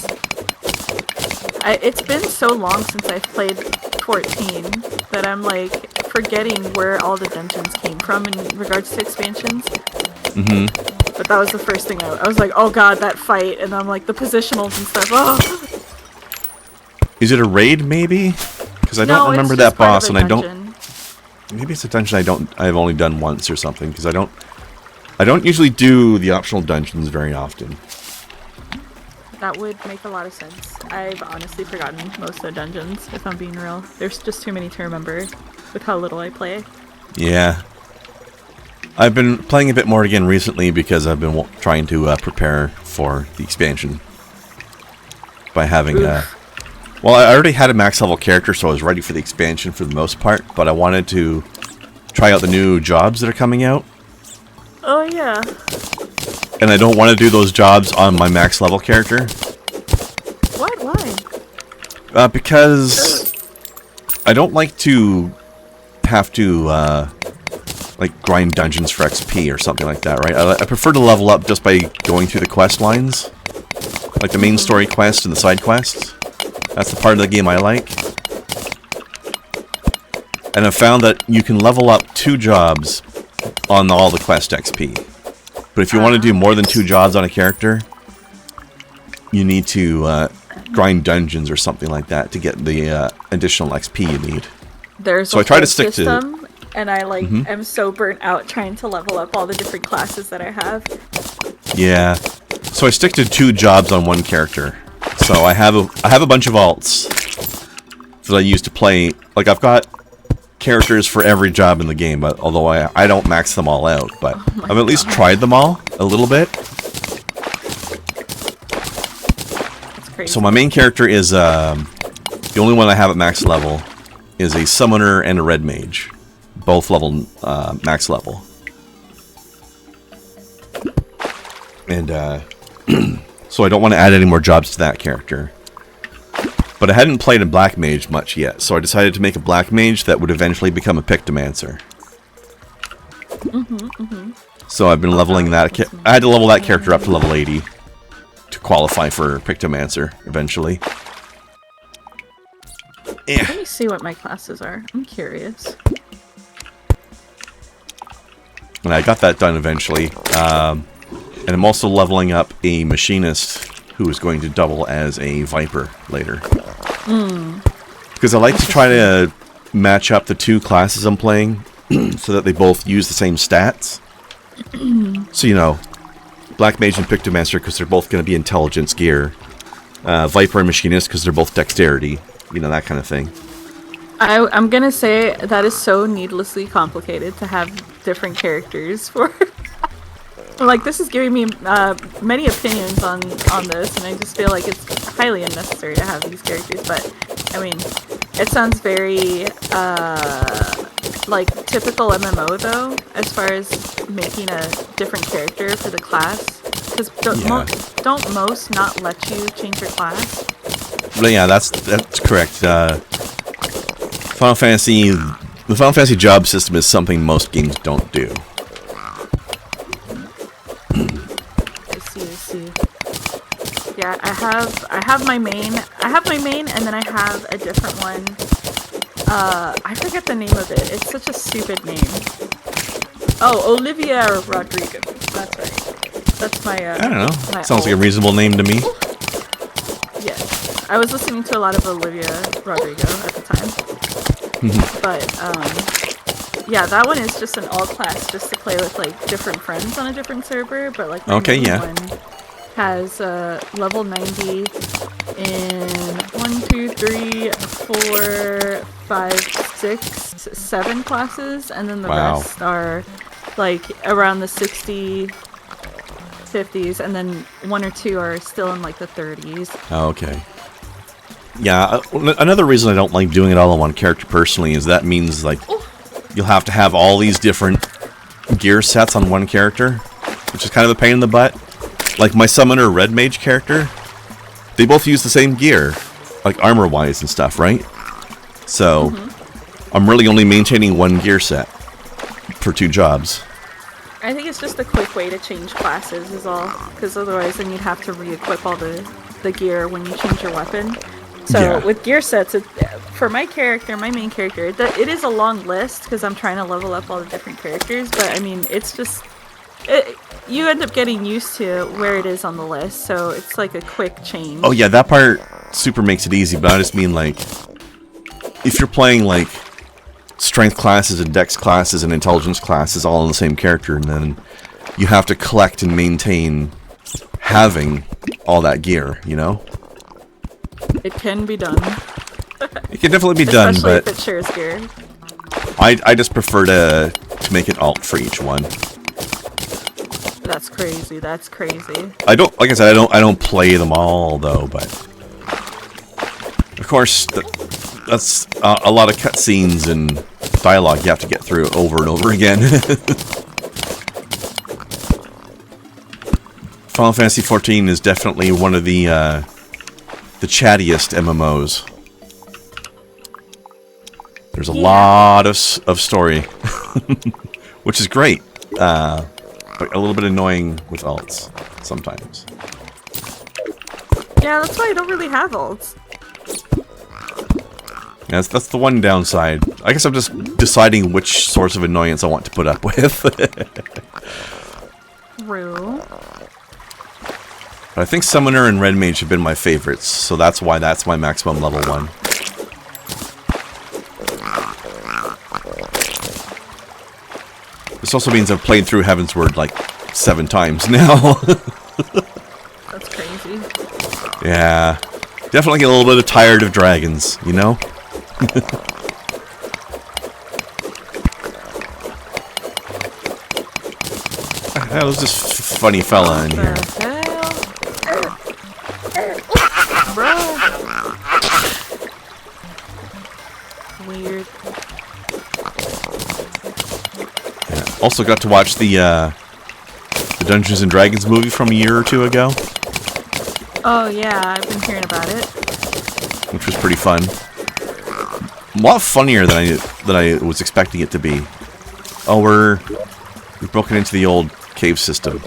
It's been so long since I've played 14 that I'm like forgetting where all the dungeons came from in regards to expansions. Mm-hmm. But that was the first thing I was like, oh god, that fight, and I'm like the positionals and stuff. Oh. Is it a raid maybe? Because I don't remember that boss, and I don't. Maybe it's a dungeon I've only done once or something because I don't usually do the optional dungeons very often. That would make a lot of sense. I've honestly forgotten most of the dungeons, if I'm being real. There's just too many to remember with how little I play. Yeah. I've been playing a bit more again recently because I've been trying to prepare for the expansion. By having well, I already had a max level character, so I was ready for the expansion for the most part, but I wanted to try out the new jobs that are coming out. Oh, yeah. And I don't want to do those jobs on my max level character. What? Why? Because I don't like to have to like grind dungeons for XP or something like that, right? I prefer to level up just by going through the quest lines, like the main story quest and the side quests. That's the part of the game I like. And I've found that you can level up 2 jobs on all the quest XP. But if you want to do more than 2 jobs on a character, you need to grind dungeons or something like that to get the additional XP you need. There's So a I try whole to stick system, and I like Mhm. am so burnt out trying to level up all the different classes that I have. Yeah. So I stick to 2 jobs on one character. So I have a bunch of alts that I use to play. Like I've got characters for every job in the game, but although I don't max them all out, but Oh my I've at least God. tried them all a little bit. It's crazy. So my main character is the only one I have at max level is a summoner and a red mage, both level max level. And so I don't want to add any more jobs to that character. But I hadn't played a black mage much yet, so I decided to make a black mage that would eventually become a pictomancer. So I've been leveling that. I had to level that character up to level 80 to qualify for pictomancer eventually. Yeah. Let me see what my classes are. I'm curious. And I got that done eventually. And I'm also leveling up a machinist who is going to double as a viper later. Because I like to try to match up the 2 classes I'm playing so that they both use the same stats. So, you know, black mage and pictomancer because they're both going to be intelligence gear. Viper and machinist because they're both dexterity. You know, that kind of thing. I'm gonna say that is so needlessly complicated to have different characters for. Like, this is giving me many opinions on this, and I just feel like it's highly unnecessary to have these characters. But I mean, it sounds very like typical MMO though, as far as making a different character for the class. Because don't most not let you change your class? But yeah, that's correct. The Final Fantasy job system is something most games don't do. I see. Yeah, I have my main, and then I have a different one. I forget the name of it. It's such a stupid name. Oh, Olivia Rodrigo. That's right. That's my. I don't know. My Sounds like a reasonable name to me. Yes, I was listening to a lot of Olivia Rodrigo at the time. But yeah, that one is just an all class, just to play with like different friends on a different server. But like my main one has level 90 in 1, 2, 3, 4, 5, 6, 7 classes, and then the rest are like around the 60, 50s, and then 1 or 2 are still in like the 30s. Oh, okay. Yeah, another reason I don't like doing it all on one character personally is that means like you'll have to have all these different gear sets on one character, which is kind of a pain in the butt. Like my summoner red mage character, they both use the same gear, like armor-wise and stuff, right? So I'm really only maintaining one gear set for 2 jobs. I think it's just a quick way to change classes is all, because otherwise then you'd have to re-equip all the gear when you change your weapon. So with gear sets, for my character, my main character, it is a long list because I'm trying to level up all the different characters, but I mean, it's just, you end up getting used to where it is on the list, so it's like a quick change. Oh yeah, that part super makes it easy, but I just mean like, if you're playing like strength classes and dex classes and intelligence classes all on the same character, and then you have to collect and maintain having all that gear, you know? It can be done. It can definitely be done, Especially but if it shares gear. I just prefer to make an alt for each one. That's crazy. That's crazy. I don't, like I said, I don't play them all though, but of course that's a lot of cutscenes and dialogue you have to get through over and over again. Final Fantasy XIV is definitely one of the chattiest MMOs. There's a lot of story, which is great, but a little bit annoying with alts sometimes. Yeah, that's why I don't really have alts. Yeah, that's the one downside. I guess I'm just deciding which source of annoyance I want to put up with. True. But I think Summoner and Red Mage have been my favorites, so that's why that's my maximum level 1. This also means I've played through Heavensward like 7 times now. That's crazy. Yeah. Definitely get a little bit tired of dragons, you know? That was this funny fella in here. Bro. Weird. Yeah. Also got to watch the Dungeons and Dragons movie from a year or 2 ago. Oh yeah, I've been hearing about it. Which was pretty fun. A lot funnier than I was expecting it to be. Oh, we've broken into the old cave system.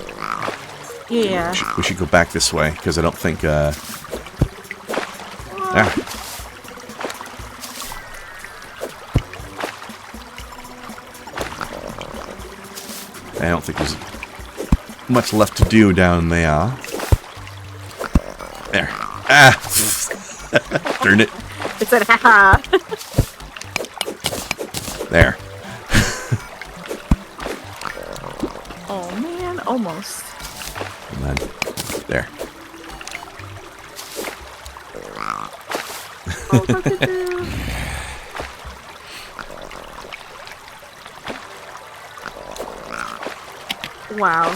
Yeah. We should go back this way, because I don't think, I don't think there's much left to do down there. There. Ah! Darn it. It said haha. There. Oh man, almost. And then, there. Oh, cockatoo. Wow.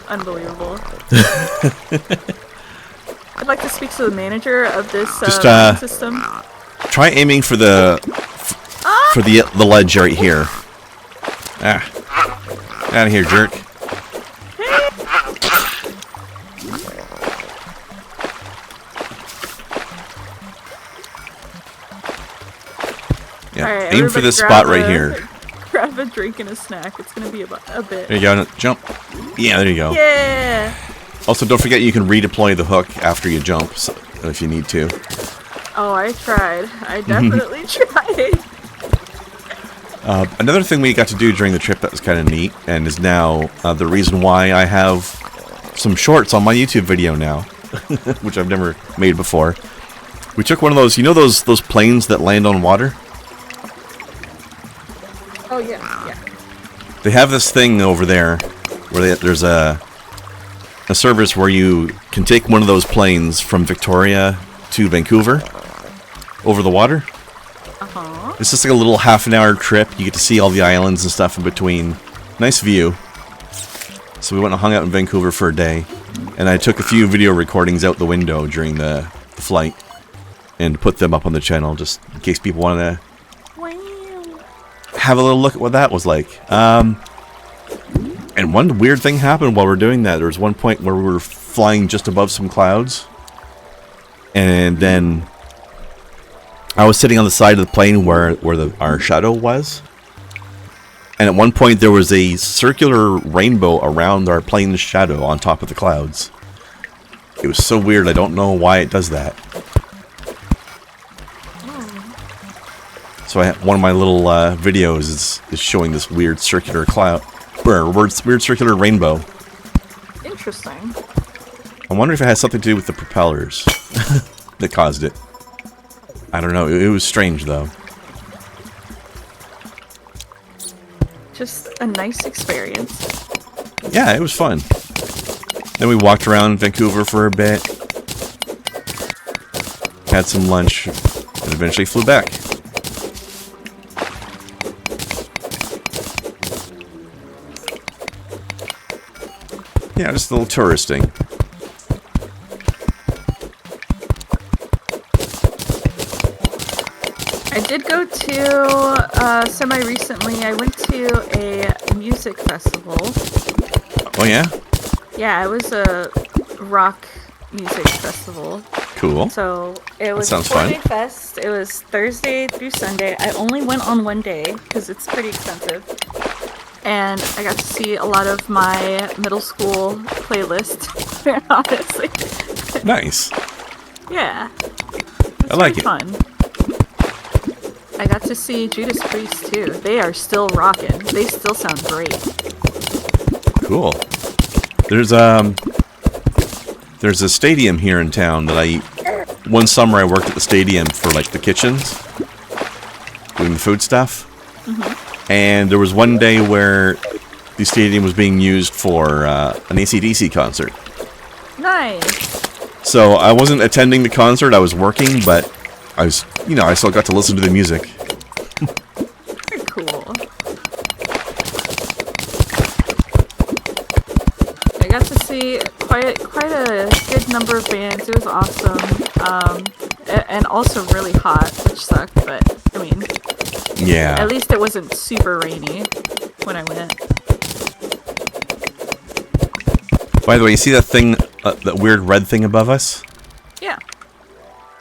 Unbelievable. I'd like to speak to the manager of this system. Try aiming for the the ledge right here. Ah. Out of here, jerk. Yeah, right, aim for this spot right here. Grab a drink and a snack. It's gonna be a bit. There you go. Jump. Yeah, there you go. Yeah. Also, don't forget you can redeploy the hook after you jump, so, if you need to. Oh, I tried. I definitely tried. Another thing we got to do during the trip that was kind of neat, and is now the reason why I have some shorts on my YouTube video now, which I've never made before. We took one of those, you know those planes that land on water? Oh, yeah, yeah. They have this thing over there where there's a service where you can take one of those planes from Victoria to Vancouver over the water. Uh-huh. It's just like a little half-an-hour trip. You get to see all the islands and stuff in between. Nice view. So we went and hung out in Vancouver for a day. And I took a few video recordings out the window during the flight. And put them up on the channel just in case people want to have a little look at what that was like. And one weird thing happened while we were doing that. There was one point where we were flying just above some clouds. And then I was sitting on the side of the plane where our shadow was. And at one point there was a circular rainbow around our plane's shadow on top of the clouds. It was so weird, I don't know why it does that. So one of my little videos is showing this weird circular cloud, or weird circular rainbow. Interesting. I wonder if it has something to do with the propellers that caused it. I don't know. It was strange though. Just a nice experience. Yeah, it was fun. Then we walked around Vancouver for a bit, had some lunch, and eventually flew back. Yeah, just a little touristing. I did go to, semi-recently, I went to a music festival. Oh, yeah? Yeah, it was a rock music festival. Cool. So, it was sounds a fun. 4-day fest. It was Thursday through Sunday. I only went on one day, because it's pretty expensive. And I got to see a lot of my middle school playlist, honestly. Nice. Yeah. I like it. Fun. I got to see Judas Priest too. They are still rocking. They still sound great. Cool. There's There's a stadium here in town that one summer I worked at the stadium for like the kitchens, doing the food stuff. And there was one day where the stadium was being used for an AC/DC concert. Nice. So I wasn't attending the concert, I was working, but I was, I still got to listen to the music. Very cool. I got to see quite a good number of bands. It was awesome. And also really hot, which sucked, but I mean, yeah. At least it wasn't super rainy when I went. By the way, you see that thing, that weird red thing above us? Yeah.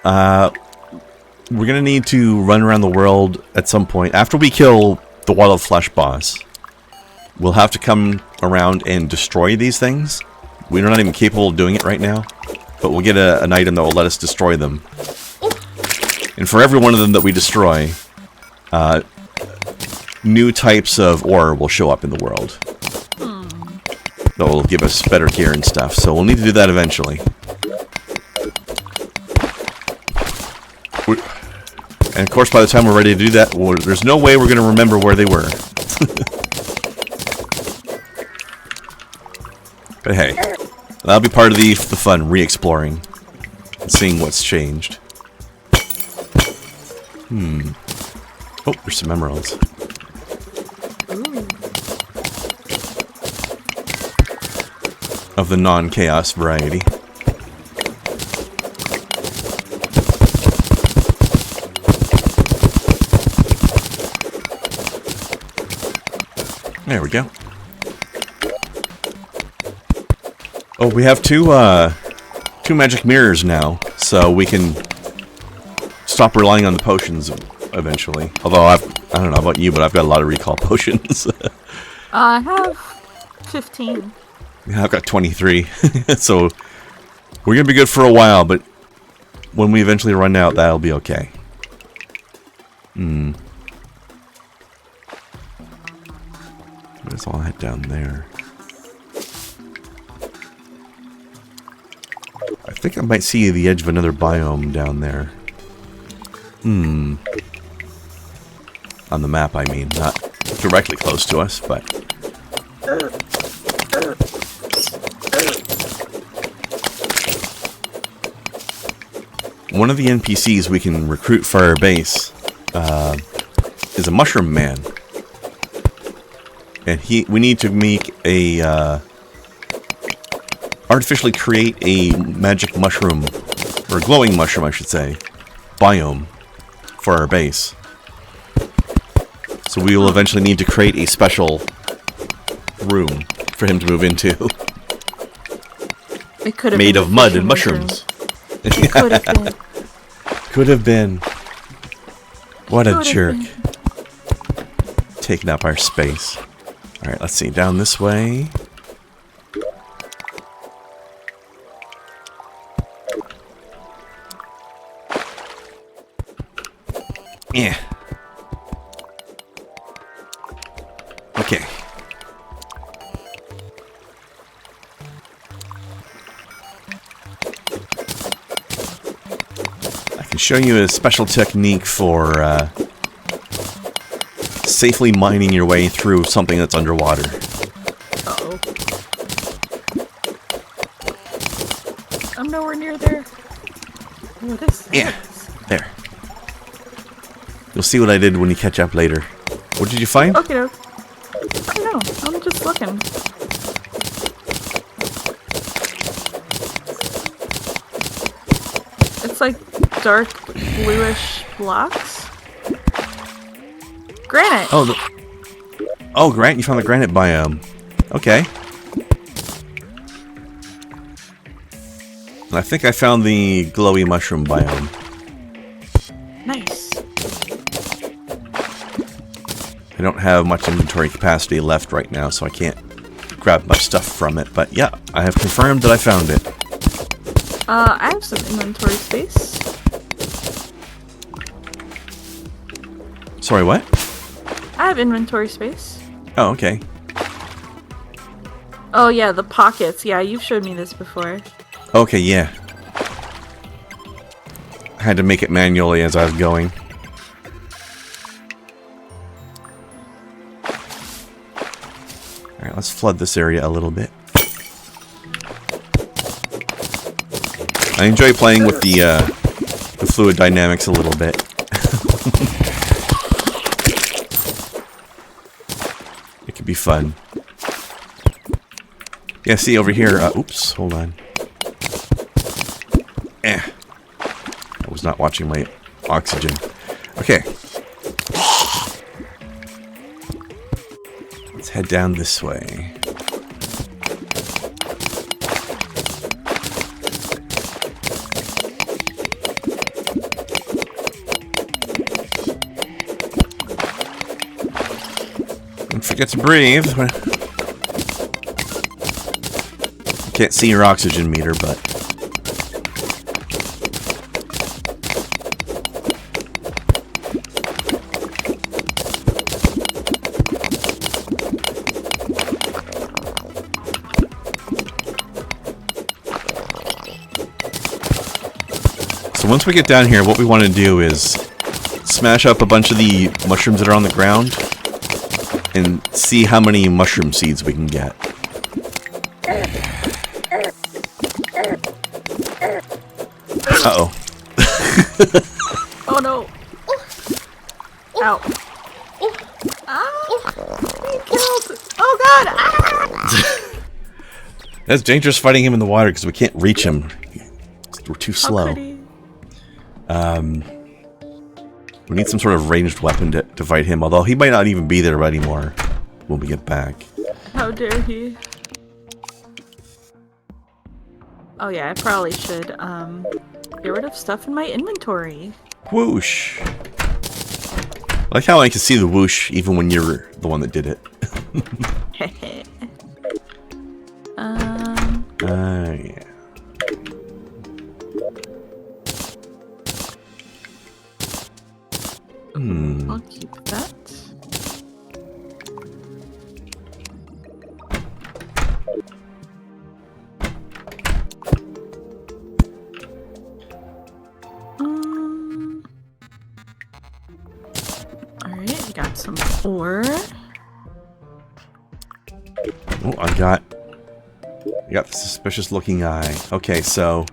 We're gonna need to run around the world at some point. After we kill the Wall of Flesh boss, we'll have to come around and destroy these things. We're not even capable of doing it right now, but we'll get an item that will let us destroy them. And for every one of them that we destroy, new types of ore will show up in the world. That will give us better gear and stuff, so we'll need to do that eventually. And of course, by the time we're ready to do that, there's no way we're going to remember where they were. But hey, that'll be part of the fun, re-exploring and seeing what's changed. Oh, there's some emeralds. Ooh. Of the non-chaos variety. There we go. Oh, we have two magic mirrors now, so we can stop relying on the potions eventually. Although I don't know about you, but I've got a lot of recall potions. I have 15. Yeah, I've got 23. So we're gonna be good for a while, but when we eventually run out, that'll be okay. That's all I had down there. I think I might see the edge of another biome down there. On the map, I mean. Not directly close to us, but... One of the NPCs we can recruit for our base is a mushroom man. And we need to make a... artificially create a magic mushroom, or a glowing mushroom, I should say, biome for our base. So we will eventually need to create a special room for him to move into. It could have made been of mud and mushrooms. It could have been. Could have been. What a jerk. Been. Taking up our space. Alright, let's see. Down this way. Yeah. Okay. I can show you a special technique for safely mining your way through something that's underwater. Uh-oh. I'm nowhere near there. What is this? Yeah. There. You'll see what I did when you catch up later. What did you find? Okay. I don't know. I'm just looking. It's like dark bluish blocks. Granite. Oh, Grant, you found the granite biome. Okay. I think I found the glowy mushroom biome. Nice. I don't have much inventory capacity left right now, so I can't grab much stuff from it. But yeah, I have confirmed that I found it. I have some inventory space. Sorry, what? I have inventory space. Oh, okay. Oh yeah, the pockets. Yeah, you've showed me this before. Okay, yeah. I had to make it manually as I was going. Alright, let's flood this area a little bit. I enjoy playing with the fluid dynamics a little bit. It could be fun. Yeah, see over here. Oops, hold on. I was not watching my oxygen. Okay. Let's head down this way. Don't forget to breathe. Can't see your oxygen meter, but... So once we get down here, what we want to do is smash up a bunch of the mushrooms that are on the ground and see how many mushroom seeds we can get. Uh-oh. Oh no. Ow. Ah, he killed. Oh god. Ah! That's dangerous fighting him in the water because we can't reach him. We're too slow. We need some sort of ranged weapon to fight him, although he might not even be there anymore when we get back. How dare he? Oh yeah, I probably should get rid of stuff in my inventory. Whoosh. I like how I can see the whoosh even when you're the one that did it. Yeah. I'll keep that. Alright, we got some ore. Oh, I got the suspicious looking eye. Okay, so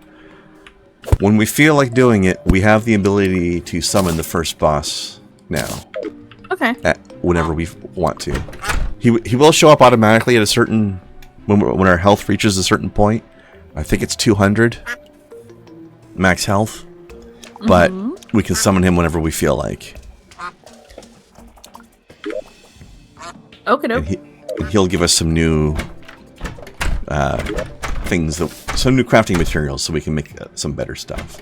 when we feel like doing it, we have the ability to summon the first boss now. Okay. Whenever we want to. He will show up automatically at a certain... When our health reaches a certain point. I think it's 200 max health. But we can summon him whenever we feel like. Okay. And he'll give us some new... some new crafting materials so we can make some better stuff.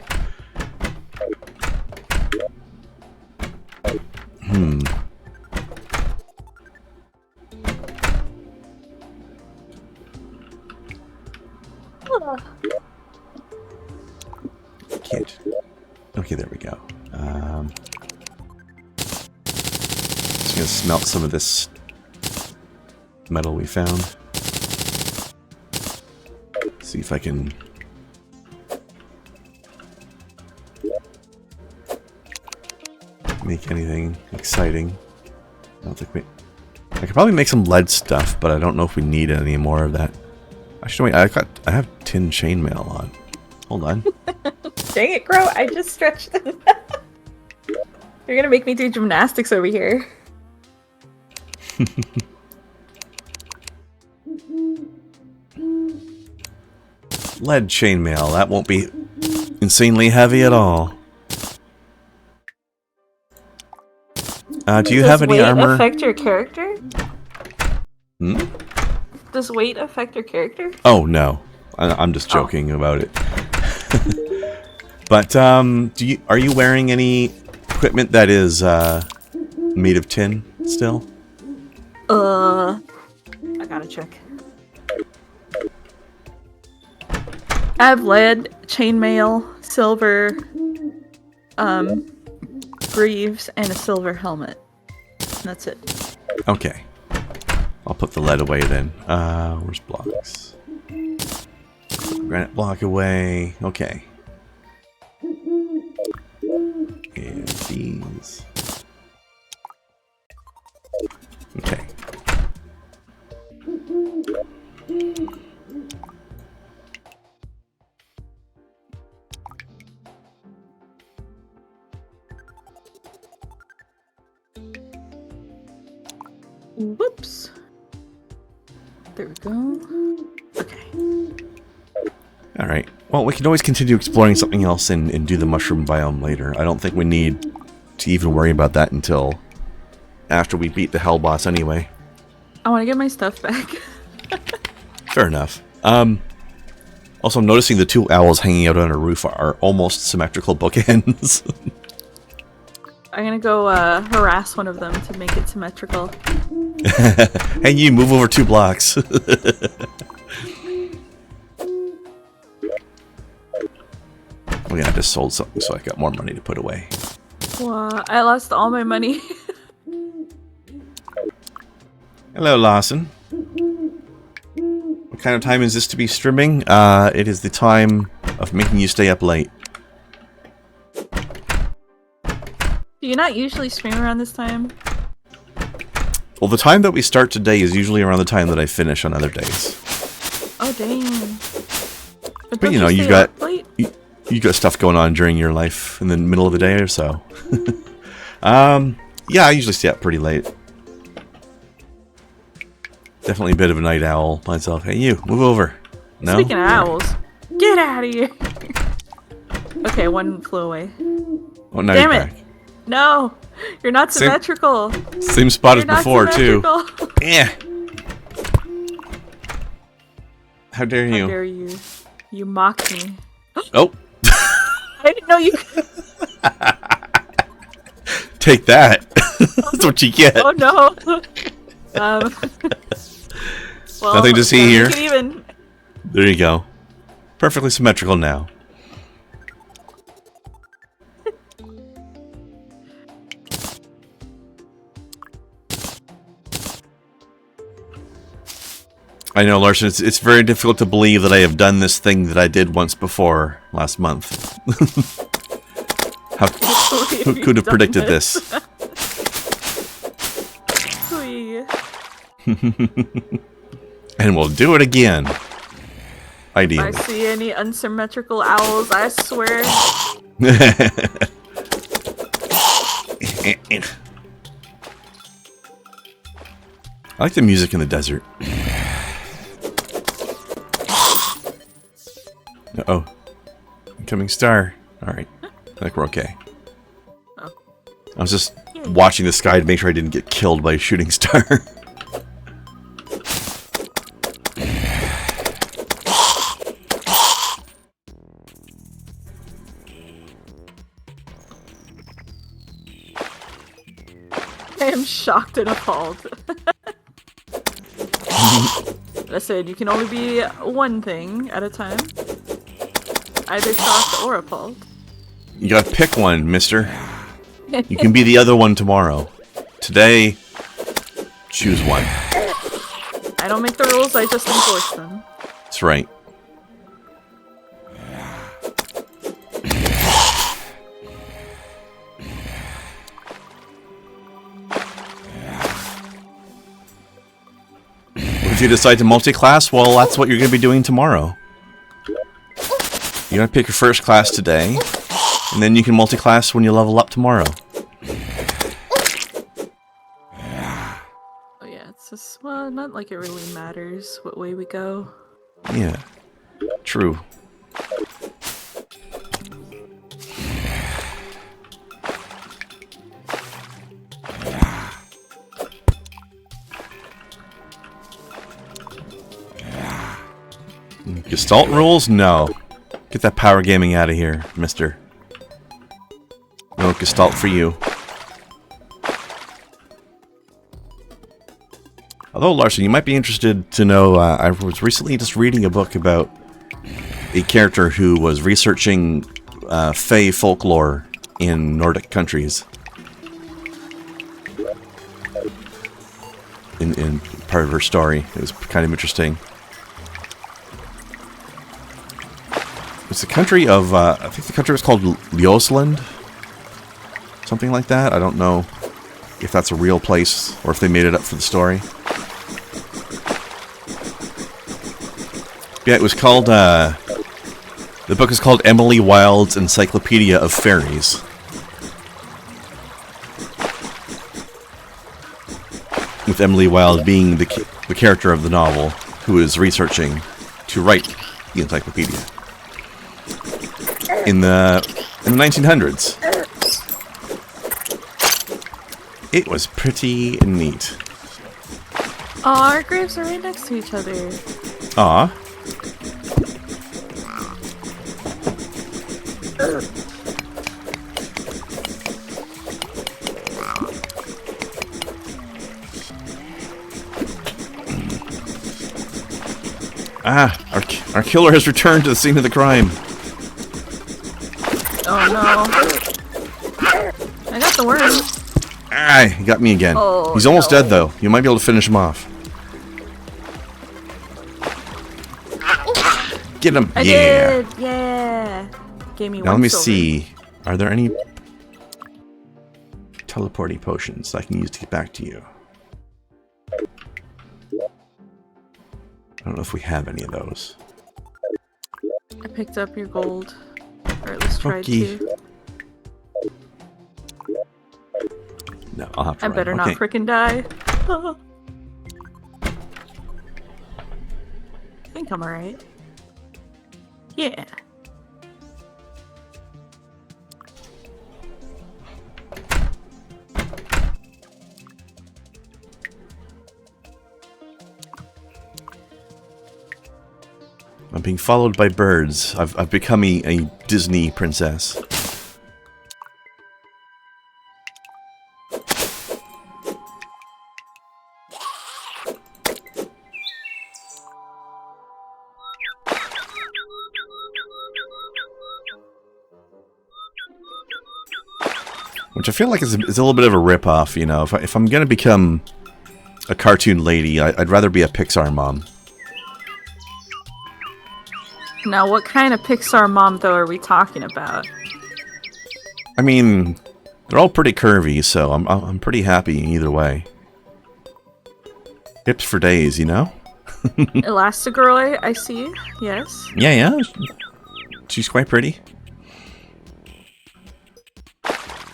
Can't. Okay, there we go. Just gonna smelt some of this metal we found. See if I can make anything exciting. I don't think I could probably make some lead stuff, but I don't know if we need any more of that. Actually, wait, I have tin chainmail on. Hold on. Dang it, Crow! I just stretched them. You're gonna make me do gymnastics over here. Lead chainmail. That won't be insanely heavy at all. Do you have any armor? Does weight affect your character? Hmm? Does weight affect your character? Oh, no. I'm just joking about it. But, are you wearing any equipment that is, made of tin still? I gotta check. I have lead, chainmail, silver, greaves, and a silver helmet. That's it. Okay. I'll put the lead away then. Where's blocks? Granite block away. Okay. And these. Okay. Whoops. There we go. Okay. Alright. Well, we can always continue exploring something else and do the mushroom biome later. I don't think we need to even worry about that until after we beat the hell boss anyway. I want to get my stuff back. Fair enough. Also, I'm noticing the two owls hanging out on a roof are almost symmetrical bookends. I'm gonna go harass one of them to make it symmetrical. Hey, you move over 2 blocks. Oh yeah, I just sold something, so I got more money to put away. Wow, I lost all my money. Hello, Lawson. What kind of time is this to be streaming? It is the time of making you stay up late. Do you not usually stream around this time? Well, the time that we start today is usually around the time that I finish on other days. Oh dang! But you know, you got stuff going on during your life in the middle of the day or so. Yeah, I usually stay up pretty late. Definitely a bit of a night owl myself. Hey, you, move over. No? Speaking of owls, get out of here! Okay, one flew away. Oh, now Damn you're it! back. No! You're not symmetrical! Same spot You're as before, too. Yeah. How dare you? How dare you? You mocked me. Oh! I didn't know you could. Take that! That's what you get. Oh no! Well, nothing to see here. Make it even. There you go. Perfectly symmetrical now. I know, Larson, it's very difficult to believe that I have done this thing that I did once before last month. Who could have predicted this? And we'll do it again. Ideally. If I see any unsymmetrical owls, I swear. I like the music in the desert. Uh-oh. Incoming star. Alright. I think we're okay. Oh. I was just watching the sky to make sure I didn't get killed by a shooting star. I am shocked and appalled. I said you can only be one thing at a time. Either shocked or appalled. You gotta pick one, mister. You can be the other one tomorrow. Today, choose one. I don't make the rules, I just enforce them. That's right. If you decide to multi-class, well, that's what you're going to be doing tomorrow. You're going to pick your first class today, and then you can multi-class when you level up tomorrow. Oh yeah, it's just, well, not like it really matters what way we go. Yeah, true. Gestalt rules? No. Get that power gaming out of here, mister. No Gestalt for you. Although, Larson, you might be interested to know, I was recently just reading a book about a character who was researching Fey folklore in Nordic countries. In part of her story. It was kind of interesting. It's a country of, I think the country was called Ljosland. Something like that. I don't know if that's a real place or if they made it up for the story. Yeah, it was called, the book is called Emily Wilde's Encyclopedia of Fairies. With Emily Wilde being the character of the novel who is researching to write the encyclopedia. In the 1900s. It was pretty neat. Oh, our graves are right next to each other. Aw. Our killer has returned to the scene of the crime. Oh no. I got the worm. Ah, he got me again. Oh, he's almost no. dead, though. You might be able to finish him off. Get him! I Yeah! did! Yeah! Gave me Now one let me silver. see. Are there any teleporting potions I can use to get back to you? I don't know if we have any of those. I picked up your gold. Or at least tried Okay. to. No, I'll have to I run. better not Okay. frickin' die. I think I'm alright. Yeah. I'm being followed by birds. I've become a Disney princess. Which I feel like is a little bit of a rip-off, you know. If I'm going to become a cartoon lady, I'd rather be a Pixar mom. Now, what kind of Pixar mom, though, are we talking about? I mean, they're all pretty curvy, so I'm pretty happy either way. Hips for days, you know? Elastigirl, I see. Yes. Yeah. She's quite pretty.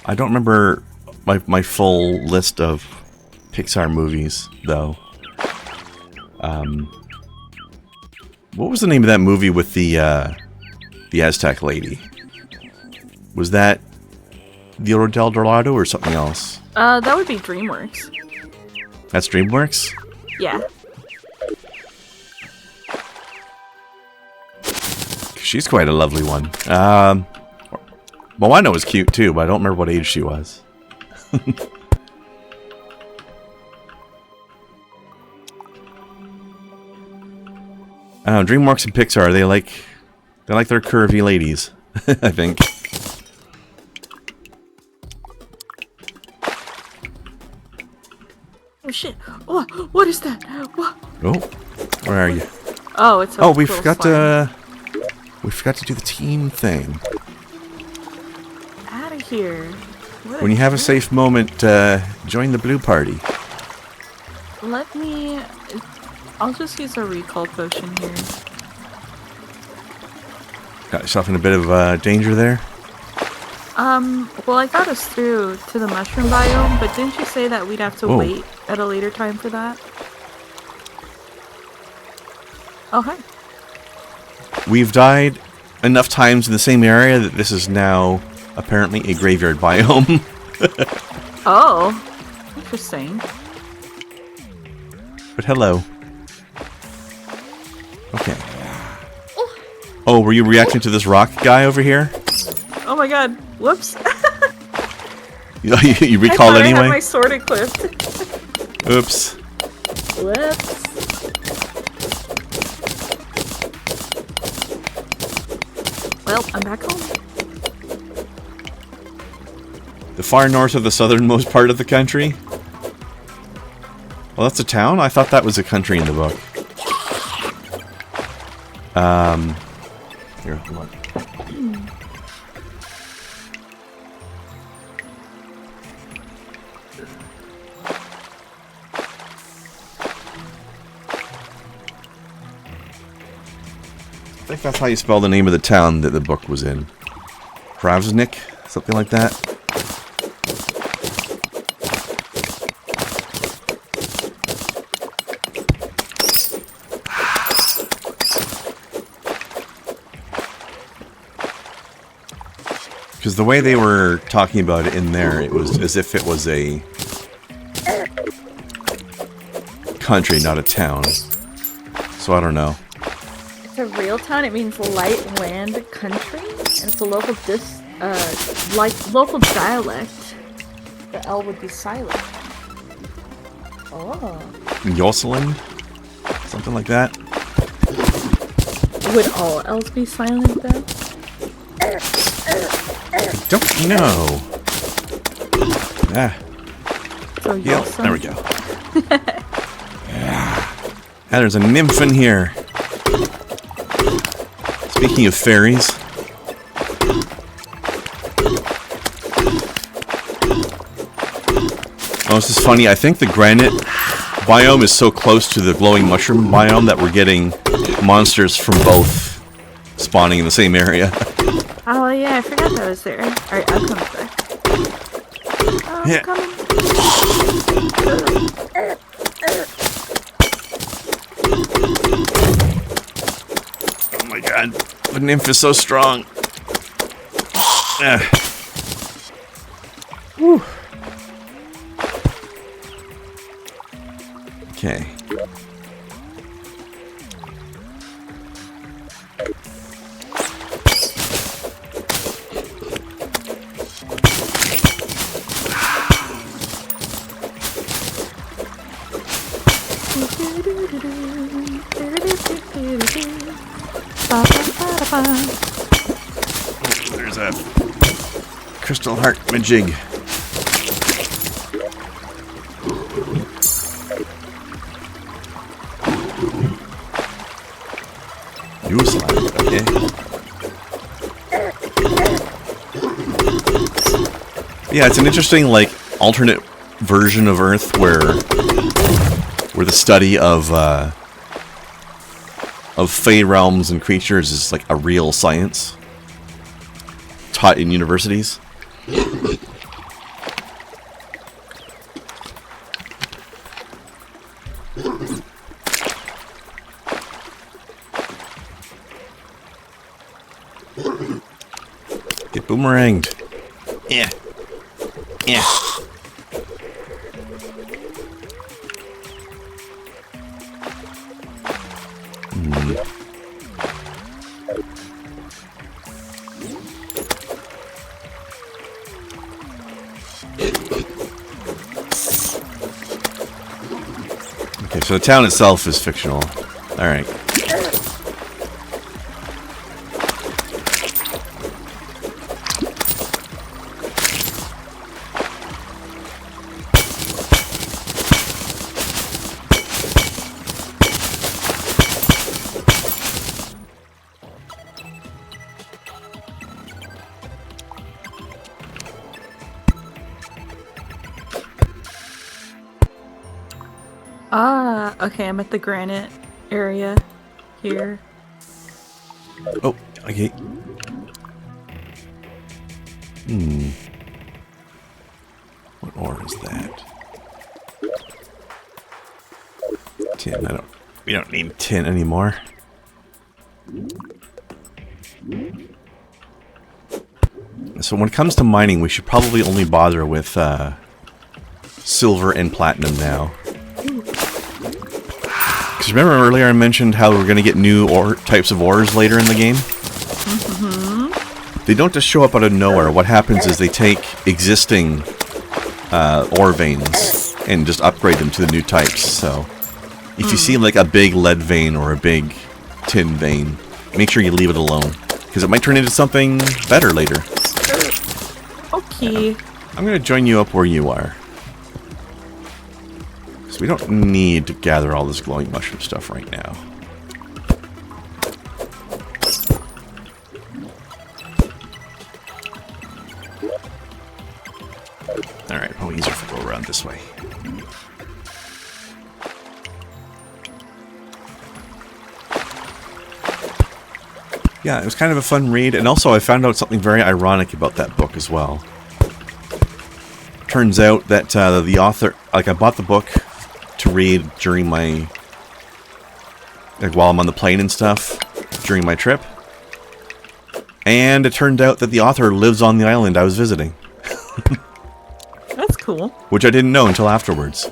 I don't remember my full list of Pixar movies, though. What was the name of that movie with the Aztec lady? Was that The Oro del Dorado or something else? That would be DreamWorks. That's DreamWorks? Yeah. She's quite a lovely one. Moana was cute too, but I don't remember what age she was. DreamWorks and Pixar, they like their curvy ladies, I think. Oh shit! Oh, what is that? What? Oh, where are you? Oh, it's a Oh, we little forgot slime. to do the team thing. Out of here. What When you have a jerk. safe moment, join the blue party. Let me... I'll just use a recall potion here. Got yourself in a bit of danger there. Well, I got us through to the mushroom biome, but didn't you say that we'd have to Whoa. wait at a later time for that? Oh, hi. We've died enough times in the same area that this is now apparently a graveyard biome. Oh, interesting. But hello. Okay. Oh, were you reacting to this rock guy over here? Oh my god. Whoops. You I recalled thought I anyway? had my sword equipped. Oops. Whoops. Well, I'm back home. The far north of the southernmost part of the country? Well, that's a town? I thought that was a country in the book. Here, hold on. I think that's how you spell the name of the town that the book was in. Kravsnik? Something like that? Because the way they were talking about it in there, it was as if it was a country, not a town. So I don't know. It's a real town. It means light land country, and it's a local local dialect. The L would be silent. Oh. Jocelyn? Something like that? Would all L's be silent then? I don't know. Ah. So Yeah, Yelson. there we go. Ah, there's a nymph in here. Speaking of fairies. Oh, this is funny. I think the granite biome is so close to the glowing mushroom biome that we're getting monsters from both spawning in the same area. Oh yeah, I forgot that was there. Alright, I'll come back. Oh, I'm Yeah. coming. Oh my god. The nymph is so strong. Ah. Whew. Okay. There's a crystal heart majig. You slide, okay. Yeah, it's an interesting, like, alternate version of Earth where the study of Fey realms and creatures is like a real science taught in universities. Get boomeranged. Yeah. Yeah. Okay, so the town itself is fictional. Alright. Ah, okay, I'm at the granite area here. Oh, okay. What ore is that? Tin. We don't need tin anymore. So when it comes to mining, we should probably only bother with silver and platinum now. Because remember earlier I mentioned how we're going to get new types of ores later in the game? They don't just show up out of nowhere. What happens is they take existing ore veins and just upgrade them to the new types. So if you see like a big lead vein or a big tin vein, make sure you leave it alone. Because it might turn into something better later. Okay. I'm going to join you up where you are. So we don't need to gather all this glowing mushroom stuff right now. this way. Yeah, it was kind of a fun read, and also I found out something very ironic about that book as well. Turns out that the author, like, I bought the book to read during my, like, while I'm on the plane and stuff, during my trip. And it turned out that the author lives on the island I was visiting. That's cool. Which I didn't know until afterwards.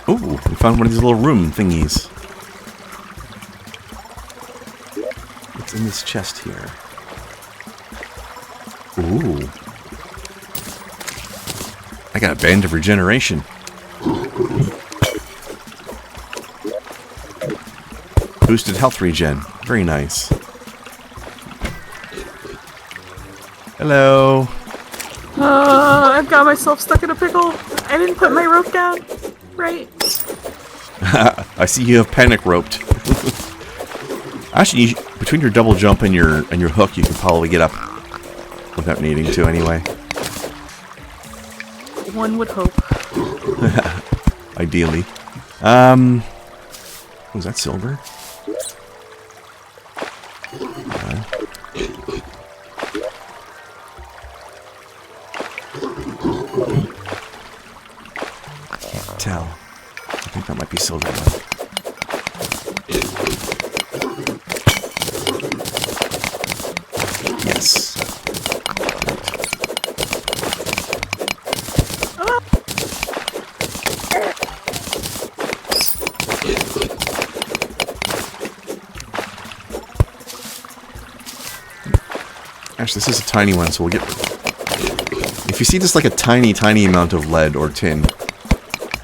Ooh, we found one of these little room thingies. What's in this chest here? Ooh. I got a band of regeneration. Boosted health regen. Very nice. Hello. I've got myself stuck in a pickle. I didn't put my rope down. Right. I see you have panic roped. Actually, between your double jump and your hook, you can probably get up without needing to anyway. One would hope. Ideally. Was that silver? Can't tell. I think that might be silver though. Yes. Actually, this is a tiny one, so we'll get... If you see just like a tiny, tiny amount of lead or tin,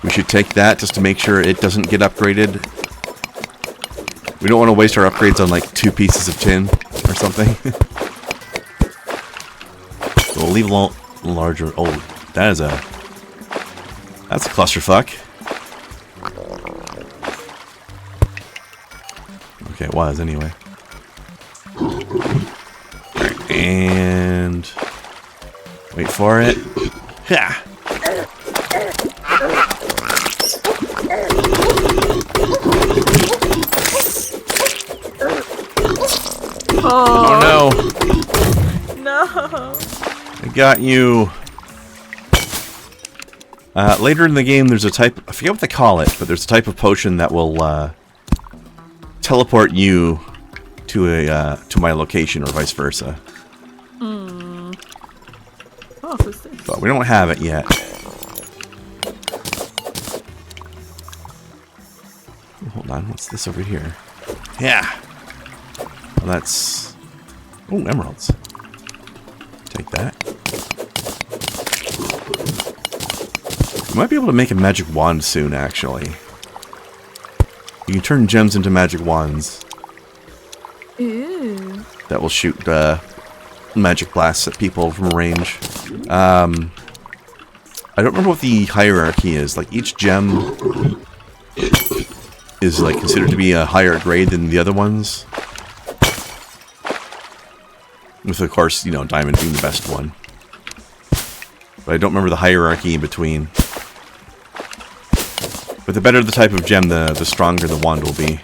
we should take that just to make sure it doesn't get upgraded. We don't want to waste our upgrades on like 2 pieces of tin or something. So we'll leave a larger... Oh, that's a clusterfuck. Okay, it was anyway. Alright, and... Wait for it. Ha! Oh no! No! I got you. Later in the game, there's a type... I forget what they call it, but there's a type of potion that will teleport you to my location, or vice versa. Oh, who's this? But we don't have it yet. Hold on, what's this over here? Yeah! Well, that's... Oh, emeralds. Take that. You might be able to make a magic wand soon, actually. You can turn gems into magic wands. Ew. That will shoot magic blasts at people from range. I don't remember what the hierarchy is. Like, each gem is like considered to be a higher grade than the other ones. With, of course, you know, diamond being the best one. But I don't remember the hierarchy in between. But the better the type of gem, the stronger the wand will be.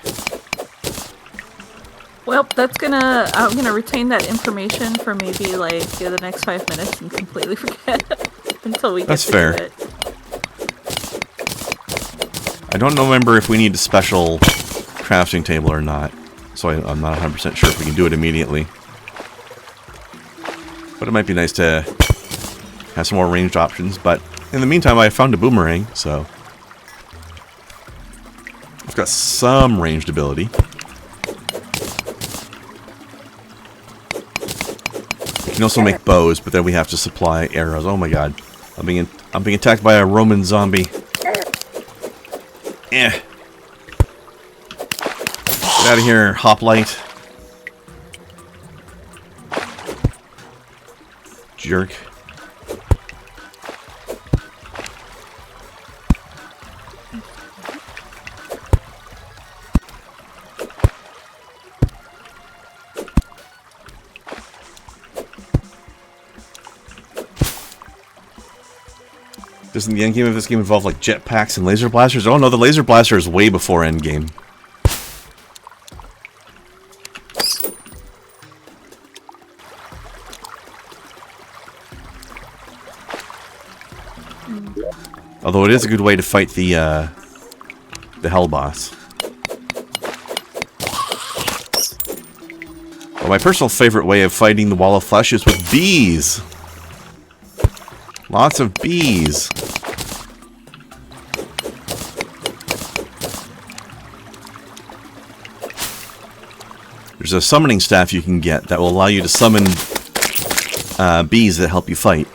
Well, I'm gonna retain that information for maybe like the next 5 minutes and completely forget until we get That's to fair. do it. I don't remember if we need a special crafting table or not. So I'm not 100% sure if we can do it immediately. But it might be nice to have some more ranged options. But in the meantime, I found a boomerang, so I've got some ranged ability. We can also make bows, but then we have to supply arrows. Oh my god. I'm being attacked by a Roman zombie. Eh. Get out of here, hoplite. Jerk. Doesn't the end game of this game involve like jetpacks and laser blasters? Oh no, the laser blaster is way before end game. Although it is a good way to fight the hell boss. Well, my personal favorite way of fighting the wall of flesh is with bees. Lots of bees. There's a summoning staff you can get that will allow you to summon bees that help you fight.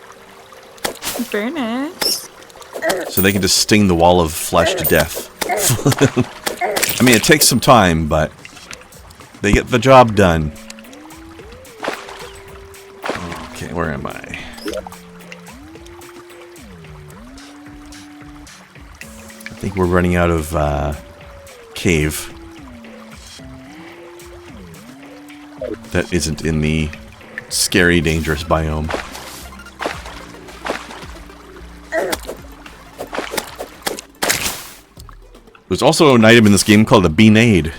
Very nice. So they can just sting the wall of flesh to death. I mean, it takes some time, but they get the job done. Okay, where am I? I think we're running out of cave. That isn't in the scary, dangerous biome. There's also an item in this game called a Beanade,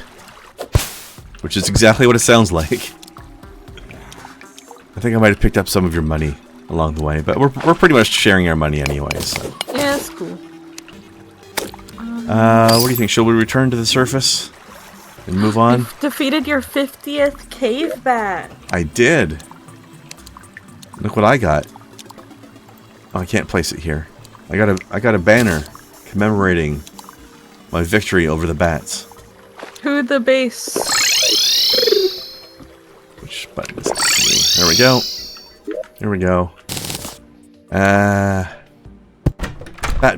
which is exactly what it sounds like. I think I might have picked up some of your money along the way, but we're pretty much sharing our money anyway, so. Yeah, that's cool. What do you think? Shall we return to the surface and move on? You've defeated your 50th cave bat. I did. Look what I got. Oh, I can't place it here. I got a banner commemorating my victory over the bats. To the base. Which button is this? There we go. There we go. Bat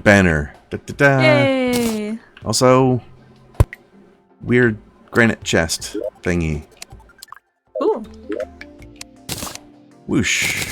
banner. Da, da, da. Yay! Also, weird granite chest thingy. Ooh. Whoosh.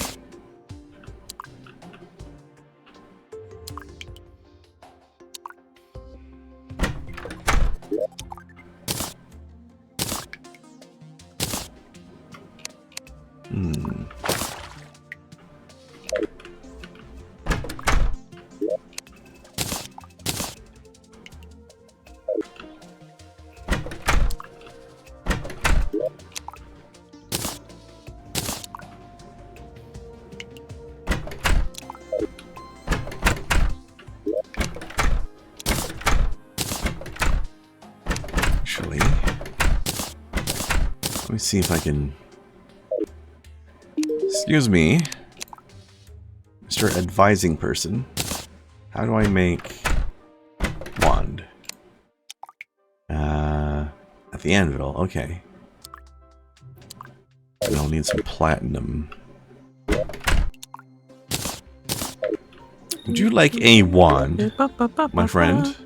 Actually, let me see if I can... Excuse me, Mr. Advising Person. How do I make wand? At the anvil, okay. And I'll need some platinum. Would you like a wand, my friend?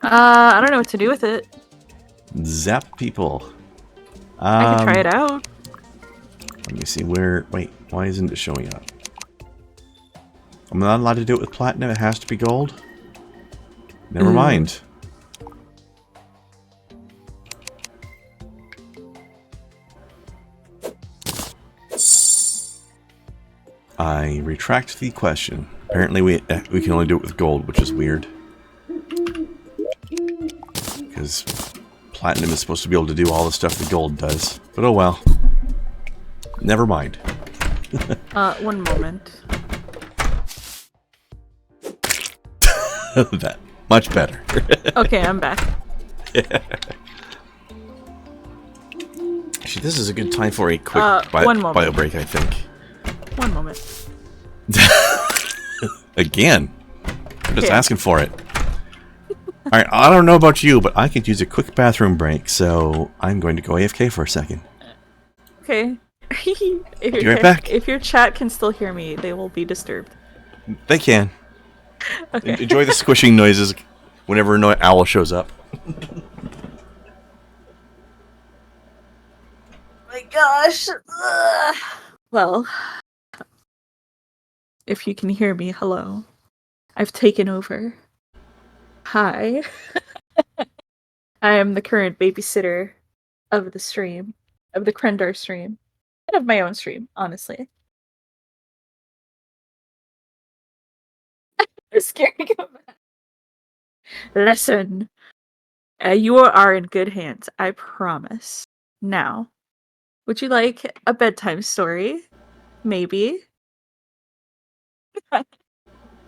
I don't know what to do with it. Zap people. I can try it out. Let me see where... Wait, why isn't it showing up? I'm not allowed to do it with platinum, it has to be gold? Never mind. I retract the question. Apparently we can only do it with gold, which is weird. Because platinum is supposed to be able to do all the stuff that gold does. But oh well. Never mind. One moment. That much better. Okay, I'm back. Actually, this is a good time for a quick bio break, I think. One moment. Again. I'm just asking for it. Alright, I don't know about you, but I could use a quick bathroom break, so I'm going to go AFK for a second. Okay. Be right back. If your chat can still hear me, they will be disturbed. They can. Okay. Enjoy the squishing noises whenever an owl shows up. My gosh. Ugh. Well, if you can hear me, hello. I've taken over. Hi. I am the current babysitter of the stream, of the Krendar stream, and of my own stream, honestly. scared to go back. Listen, you are in good hands, I promise. Now, would you like a bedtime story? Maybe. I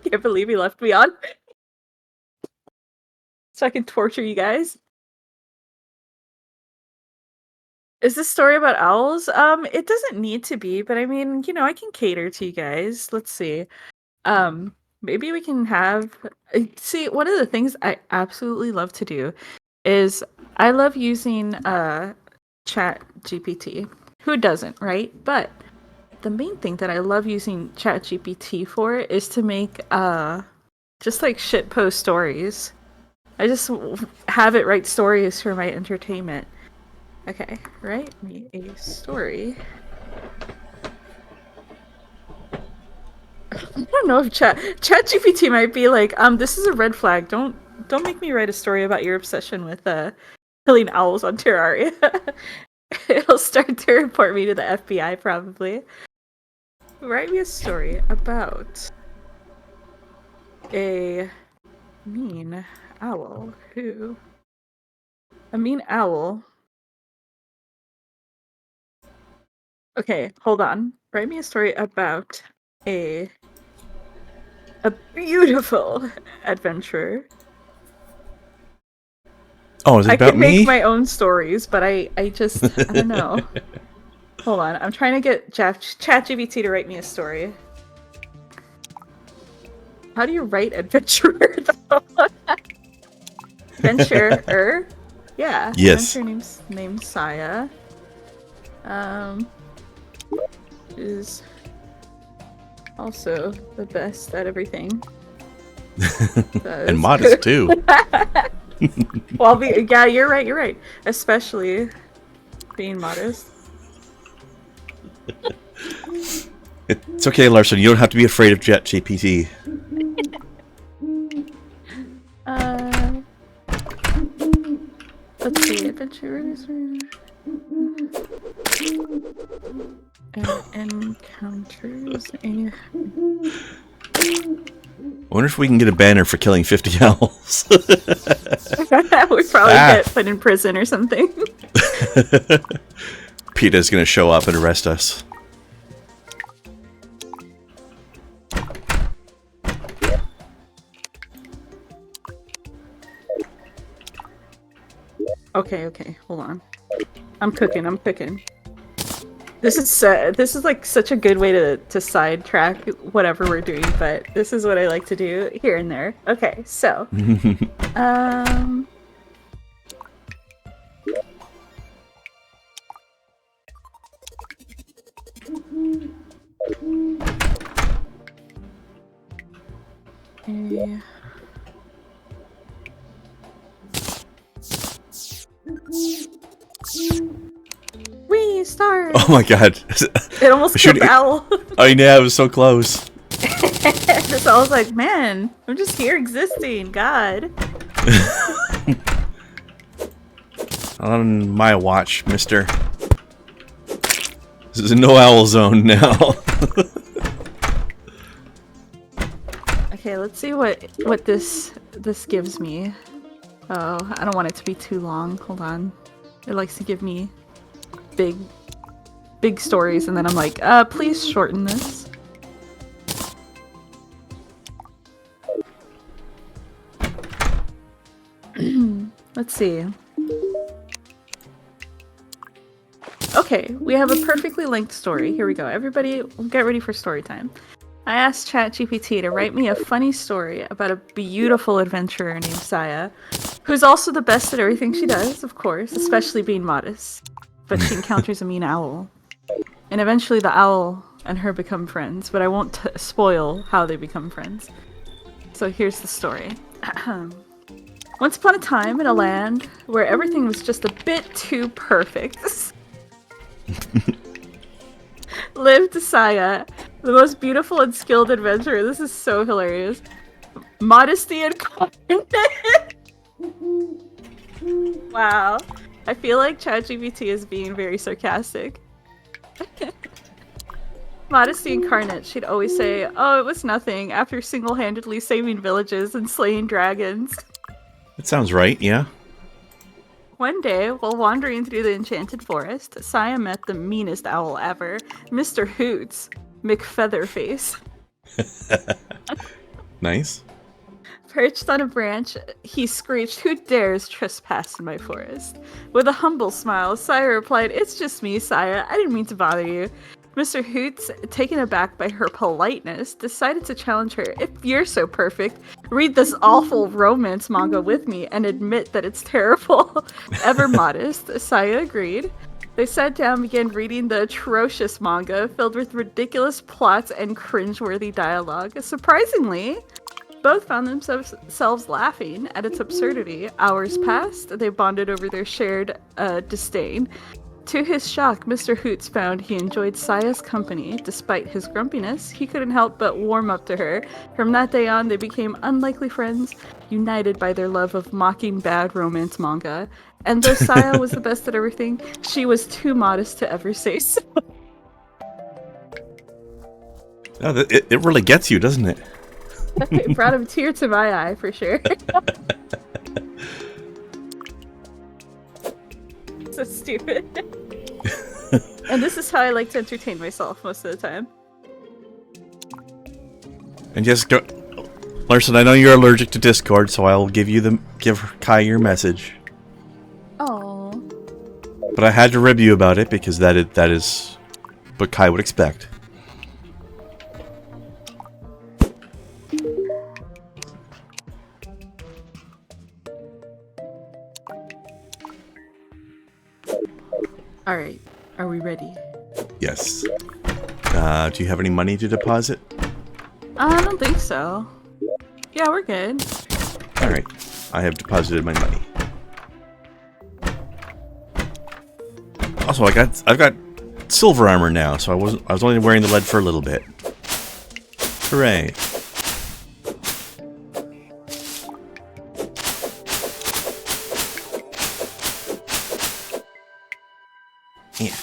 can't believe he left me on. So I can torture you guys. Is this story about owls? It doesn't need to be, but I mean, you know, I can cater to you guys. Let's see. Maybe we can have see, one of the things I absolutely love to do is I love using Chat GPT. Who doesn't, right? But the main thing that I love using Chat GPT for is to make just like shitpost stories. I just have it write stories for my entertainment. Okay, write me a story. I don't know if ChatGPT might be like, this is a red flag. Don't make me write a story about your obsession with killing owls on Terraria. It'll start to report me to the FBI probably. Write me a story about a mean owl who a mean owl. Okay, hold on. Write me a story about a beautiful adventurer. Oh, is it I about could make me? my own stories, but I just I don't know. Hold on, I'm trying to get ChatGPT to write me a story. How do you write adventurer though? Adventurer? Yeah, Yes. adventurer named Saya. Is also the best at everything. And modest too. Well, yeah, you're right. Especially being modest. It's okay, Larson. You don't have to be afraid of ChatGPT. Let's see, adventurers encounters a. I wonder if we can get a banner for killing 50 owls. We'd probably get put in prison or something. PETA's gonna show up and arrest us. Okay, hold on. I'm cooking. This is like such a good way to sidetrack whatever we're doing, but this is what I like to do here and there. Okay, so Wee start. Oh my god! It almost killed the owl. Oh yeah, it was so close. This owl's like, man, I'm just here existing. God. On my watch, mister. This is a no owl zone now. Okay, let's see what this gives me. Oh, I don't want it to be too long. Hold on. It likes to give me big stories, and then I'm like, please shorten this. Let's see. Okay, we have a perfectly linked story. Here we go. Everybody, get ready for story time. I asked ChatGPT to write me a funny story about a beautiful adventurer named Saya, who's also the best at everything she does, of course, especially being modest. But she encounters a mean owl. And eventually the owl and her become friends, but I won't spoil how they become friends. So here's the story. Once upon a time, in a land where everything was just a bit too perfect, lived Saya, the most beautiful and skilled adventurer. This is so hilarious. Modesty and confidence. Wow. I feel like ChatGPT is being very sarcastic. Modesty incarnate, she'd always say, "Oh, it was nothing," after single-handedly saving villages and slaying dragons. That sounds right, yeah. One day, while wandering through the enchanted forest, Saya met the meanest owl ever, Mr. Hoots, McFeatherface. Nice. Perched on a branch, he screeched, "Who dares trespass in my forest?" With a humble smile, Saya replied, "It's just me, Saya. I didn't mean to bother you." Mr. Hoots, taken aback by her politeness, decided to challenge her. "If you're so perfect, read this awful romance manga with me and admit that it's terrible." Ever modest, Saya agreed. They sat down and began reading the atrocious manga, filled with ridiculous plots and cringeworthy dialogue. Surprisingly, both found themselves laughing at its absurdity. Hours passed. They bonded over their shared disdain. To his shock, Mr. Hoots found he enjoyed Saya's company. Despite his grumpiness, he couldn't help but warm up to her. From that day on, they became unlikely friends, united by their love of mocking bad romance manga. And though Saya was the best at everything, she was too modest to ever say so. Oh, it really gets you, doesn't it? It brought a tear to my eye, for sure. So stupid. And this is how I like to entertain myself most of the time. And just go, Larson. I know you're allergic to Discord, so I'll give Kai your message. Oh. But I had to rib you about it because that is what Kai would expect. All right. Are we ready? Yes. Do you have any money to deposit? I don't think so. Yeah, we're good. All right. I have deposited my money. Also, I've got silver armor now, so I was only wearing the lead for a little bit. Hooray! Yeah.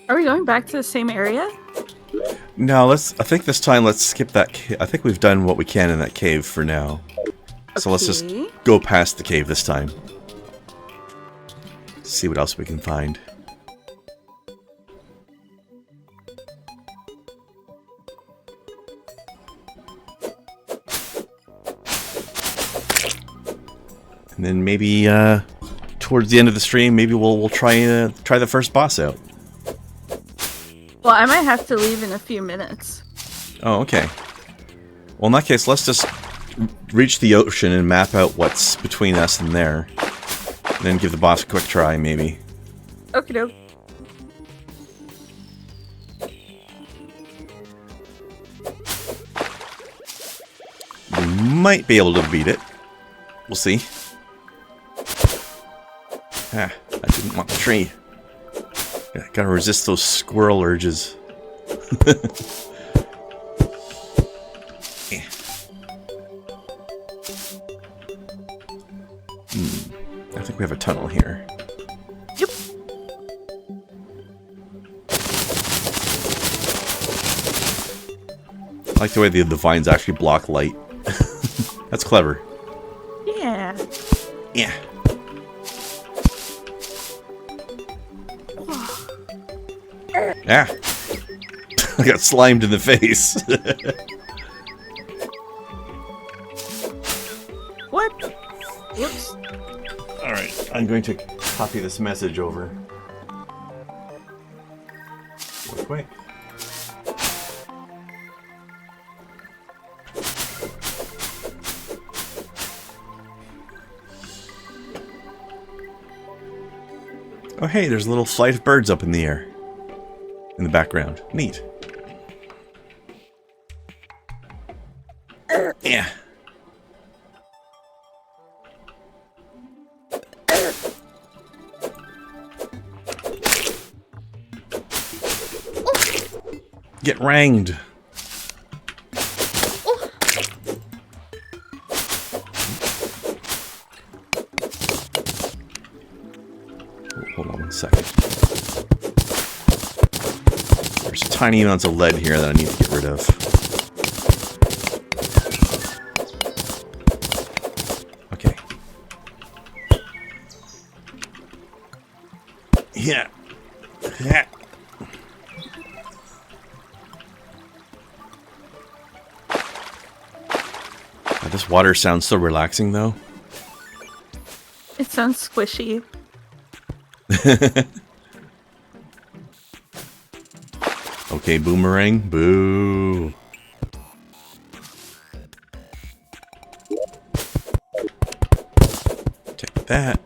Are we going back to the same area? No, I think this time let's skip that I think we've done what we can in that cave for now. So let's just go past the cave this time. See what else we can find. And then maybe towards the end of the stream, maybe we'll try the first boss out. Well, I might have to leave in a few minutes. Oh, okay. Well, in that case, let's just reach the ocean and map out what's between us and there. And then give the boss a quick try, maybe. Okie doke. We might be able to beat it. We'll see. Ah, I didn't want the tree. Yeah, gotta resist those squirrel urges. Yeah. I think we have a tunnel here. Yep. I like the way the vines actually block light. That's clever. Yeah. Yeah. Ah! I got slimed in the face. What? Whoops. Alright, I'm going to copy this message over. Real quick. Oh hey, there's a little flight of birds up in the air. In the background. Neat. Yeah. Get ranged. Hold on 1 second. There's tiny amounts of lead here that I need to get rid of. Okay. Yeah. Yeah. This water sounds so relaxing, though. It sounds squishy. Okay, boomerang. Boo. Take that.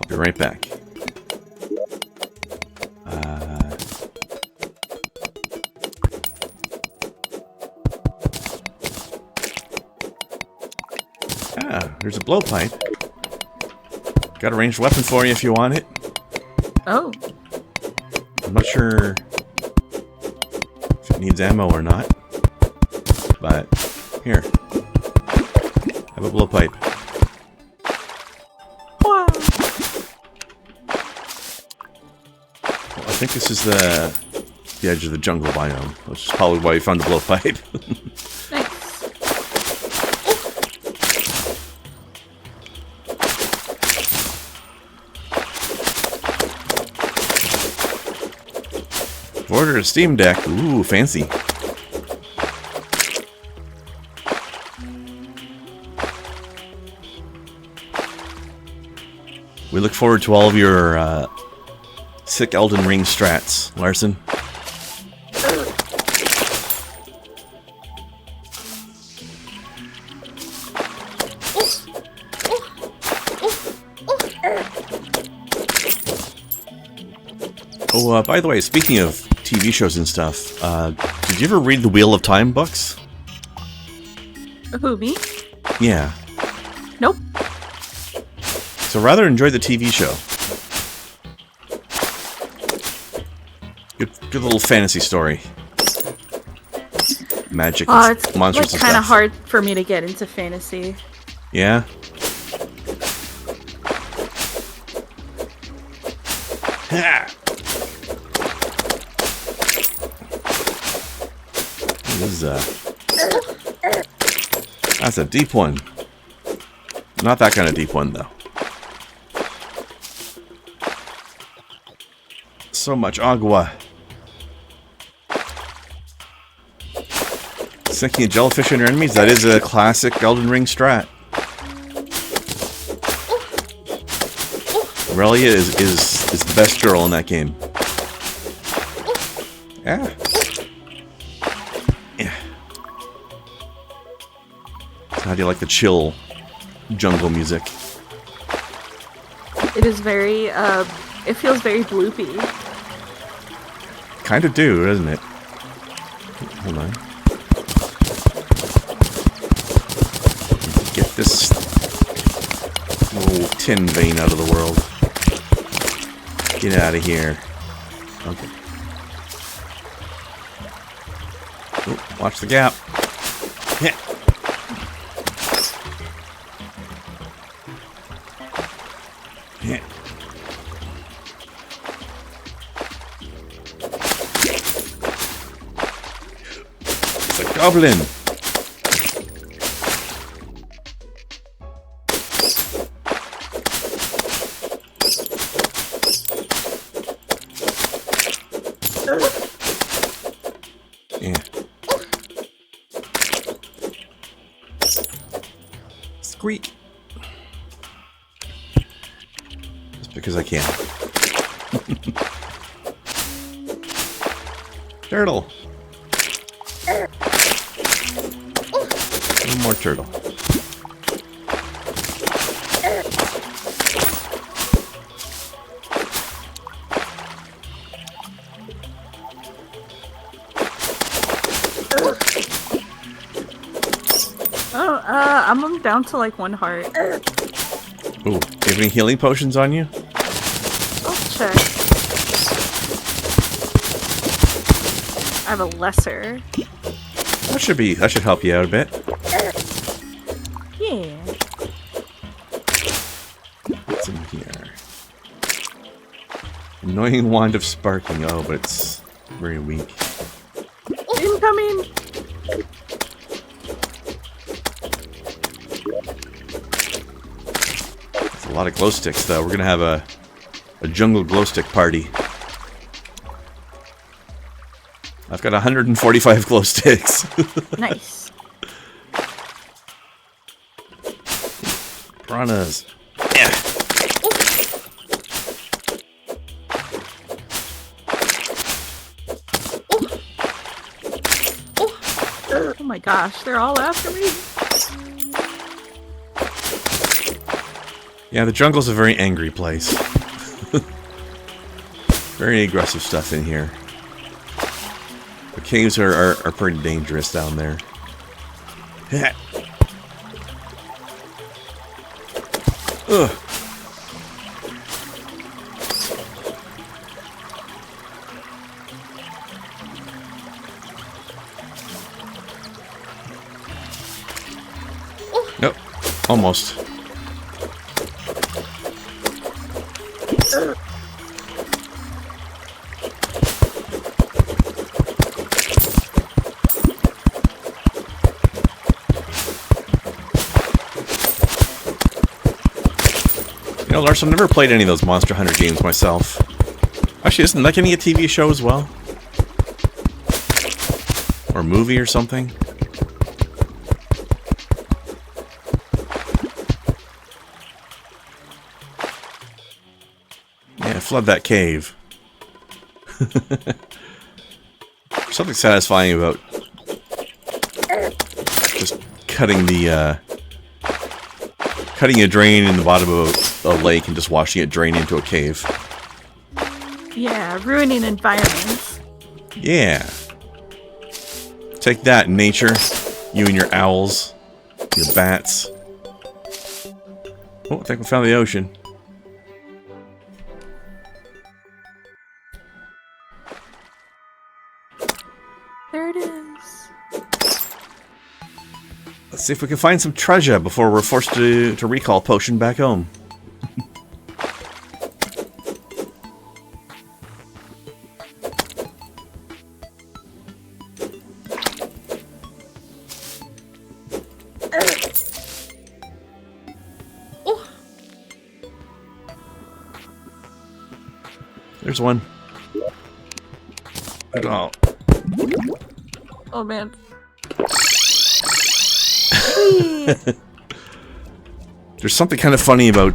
I'll be right back. There's a blowpipe. Got a ranged weapon for you if you want it. Oh. I'm not sure if it needs ammo or not. But, here. Have a blowpipe. Wow. Well, I think this is the edge of the jungle biome, which is probably why we found the blowpipe. Nice. Ordered a Steam Deck. Ooh, fancy. We look forward to all of your sick Elden Ring strats, Larson. Oh, by the way, speaking of TV shows and stuff, did you ever read the Wheel of Time books? Who, me? Yeah. Nope. So rather enjoy the TV show. Good little fantasy story. Magic, It's monsters, like kind of hard for me to get into fantasy. Yeah. Ha! This is that's a deep one. Not that kind of deep one, though. So much agua. Sinking a jellyfish in your enemies, that is a classic Elden Ring strat. Aurelia is the best girl in that game. Yeah. Yeah. So how do you like the chill jungle music? It is very, it feels very bloopy. Kind of do, doesn't it? Hold on. Get this little tin vein out of the world. Get out of here. Okay. Oh, watch the gap. Yeah. Yeah. It's a goblin. Yeah. Squeak. Just because I can. Turtle. One more turtle. Oh, I'm down to like 1 heart. Ooh, do you have any healing potions on you? I'll check. I have a lesser. That should help you out a bit. Yeah. What's in here? Annoying wand of sparking. Oh, but it's very weak. Incoming! It's a lot of glow sticks, though. We're gonna have a jungle glow stick party. I've got 145 glow sticks. Nice. Piranhas. Yeah. Oh my gosh, they're all after me. Yeah, the jungle's a very angry place. Very aggressive stuff in here. The caves are pretty dangerous down there. Ugh. Nope. Almost. You know, Lars, I've never played any of those Monster Hunter games myself. Actually, isn't that getting a TV show as well? Or a movie or something? Yeah, flood that cave. Something satisfying about just cutting a drain in the bottom of a lake and just watching it drain into a cave. Yeah, ruining environments. Yeah. Take that, nature. You and your owls. Your bats. Oh, I think we found the ocean. There it is. Let's see if we can find some treasure before we're forced to recall potion back home. There's one. Oh. Oh man. There's something kind of funny about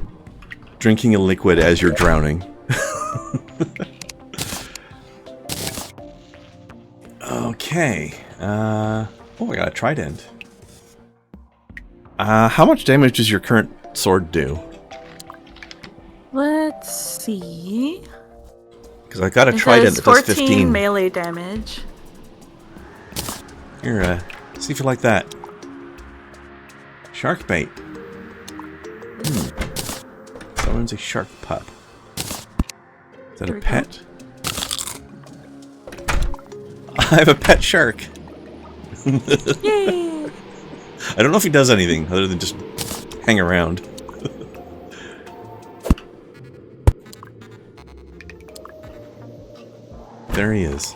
drinking a liquid as you're drowning. Okay. Oh, I got a trident. How much damage does your current sword do? Let's see. Because I got a It trident does that does 14 15. melee damage. Here, see if you like that. Shark bait. Someone's a shark pup. Is that a pet? I have a pet shark. Yay! I don't know if he does anything other than just hang around. There he is.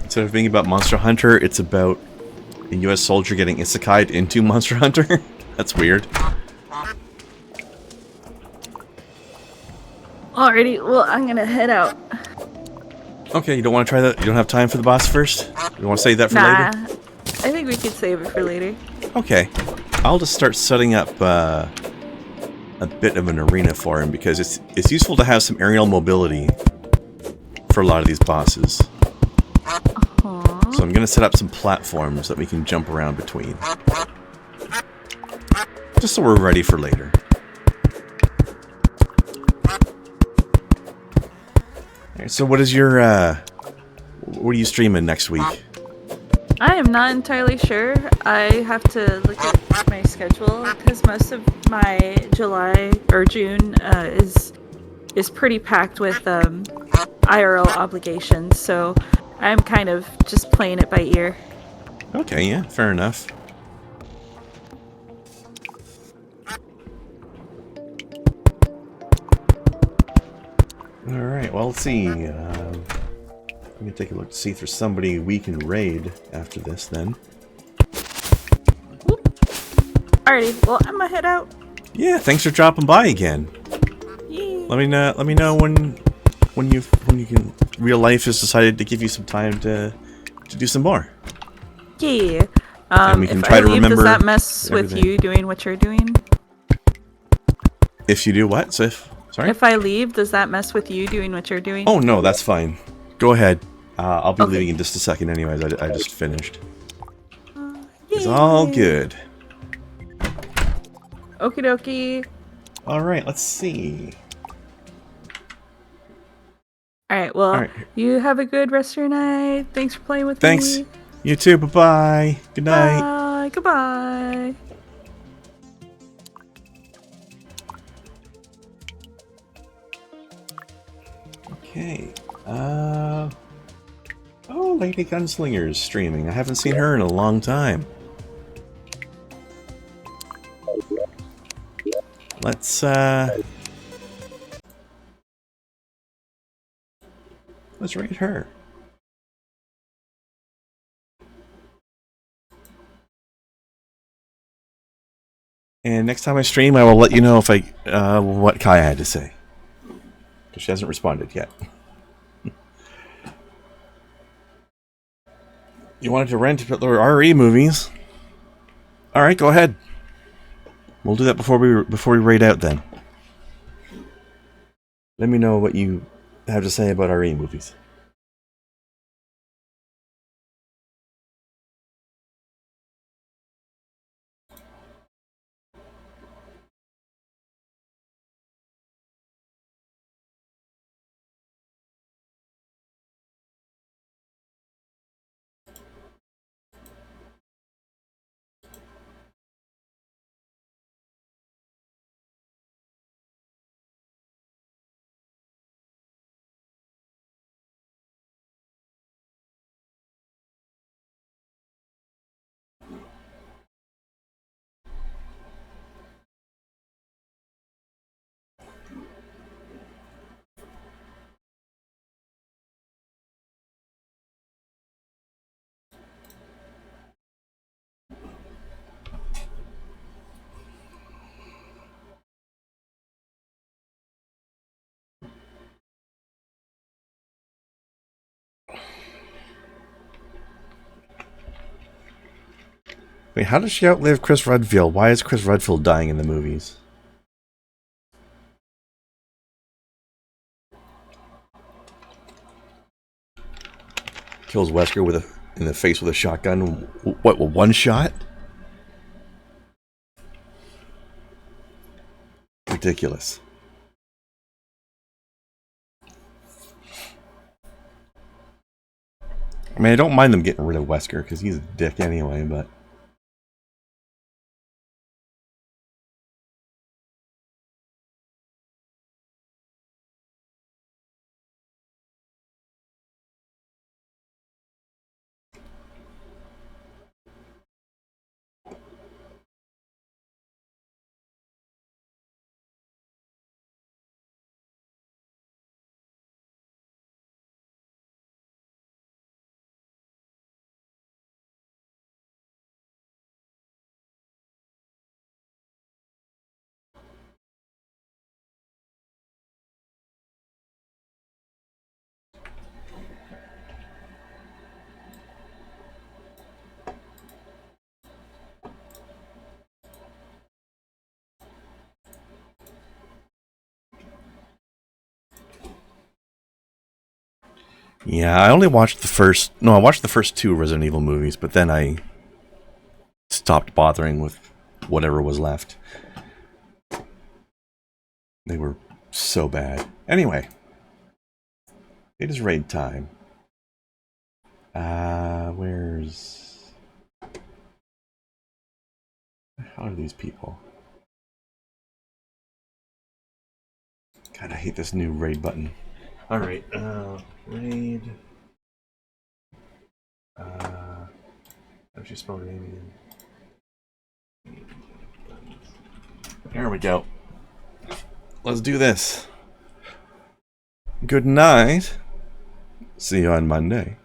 Instead of being about Monster Hunter, it's about a US soldier getting isekai'd into Monster Hunter. That's weird. Alrighty, well, I'm gonna head out. Okay, you don't want to try that? You don't have time for the boss first? You want to save that for Nah, later? I think we could save it for later. Okay. I'll just start setting up a bit of an arena for him, because it's useful to have some aerial mobility for a lot of these bosses. So I'm going to set up some platforms that we can jump around between. Just so we're ready for later. So what is your what are you streaming next week? I am not entirely sure. I have to look at my schedule because most of my July or June is pretty packed with IRL obligations. So I'm kind of just playing it by ear. Okay, yeah, fair enough. All right, well, let's see. Let me take a look to see if there's somebody we can raid after this. Then. Alrighty, well I'm gonna head out. Yeah, thanks for dropping by again. Yay. Let me know when you can real life has decided to give you some time to do some more. Yeah. And we can If try I to leave, does remember that mess with everything. you doing what you're doing? If you do what? So sorry? If I leave, does that mess with you doing what you're doing? Oh, no, that's fine. Go ahead. I'll be Okay. leaving in just a second anyways. I just finished. It's Yay. all good. Okie dokie. Alright, let's see. Alright, well, Alright. you have a good rest of your night. Thanks for playing with Thanks. me. You too. Bye-bye. Good night. Bye. Goodbye. Okay. Oh, Lady Gunslinger's streaming. I haven't seen her in a long time. Let's rate her. And next time I stream, I will let you know if what Kaya had to say. Because she hasn't responded yet. You wanted to rent the RE movies? All right, go ahead. We'll do that before we raid out. Then let me know what you have to say about RE movies. Wait, how does she outlive Chris Redfield? Why is Chris Redfield dying in the movies? Kills Wesker in the face with a shotgun. What? One shot? Ridiculous. I mean, I don't mind them getting rid of Wesker because he's a dick anyway, but. Yeah, I only watched the first. No, I watched the first two Resident Evil movies, but then I stopped bothering with whatever was left. They were so bad. Anyway, It is raid time. Where's... How are these people? God, I hate this new raid button. Alright, raid... How'd you spell Radian? There we go. Let's do this. Good night. See you on Monday.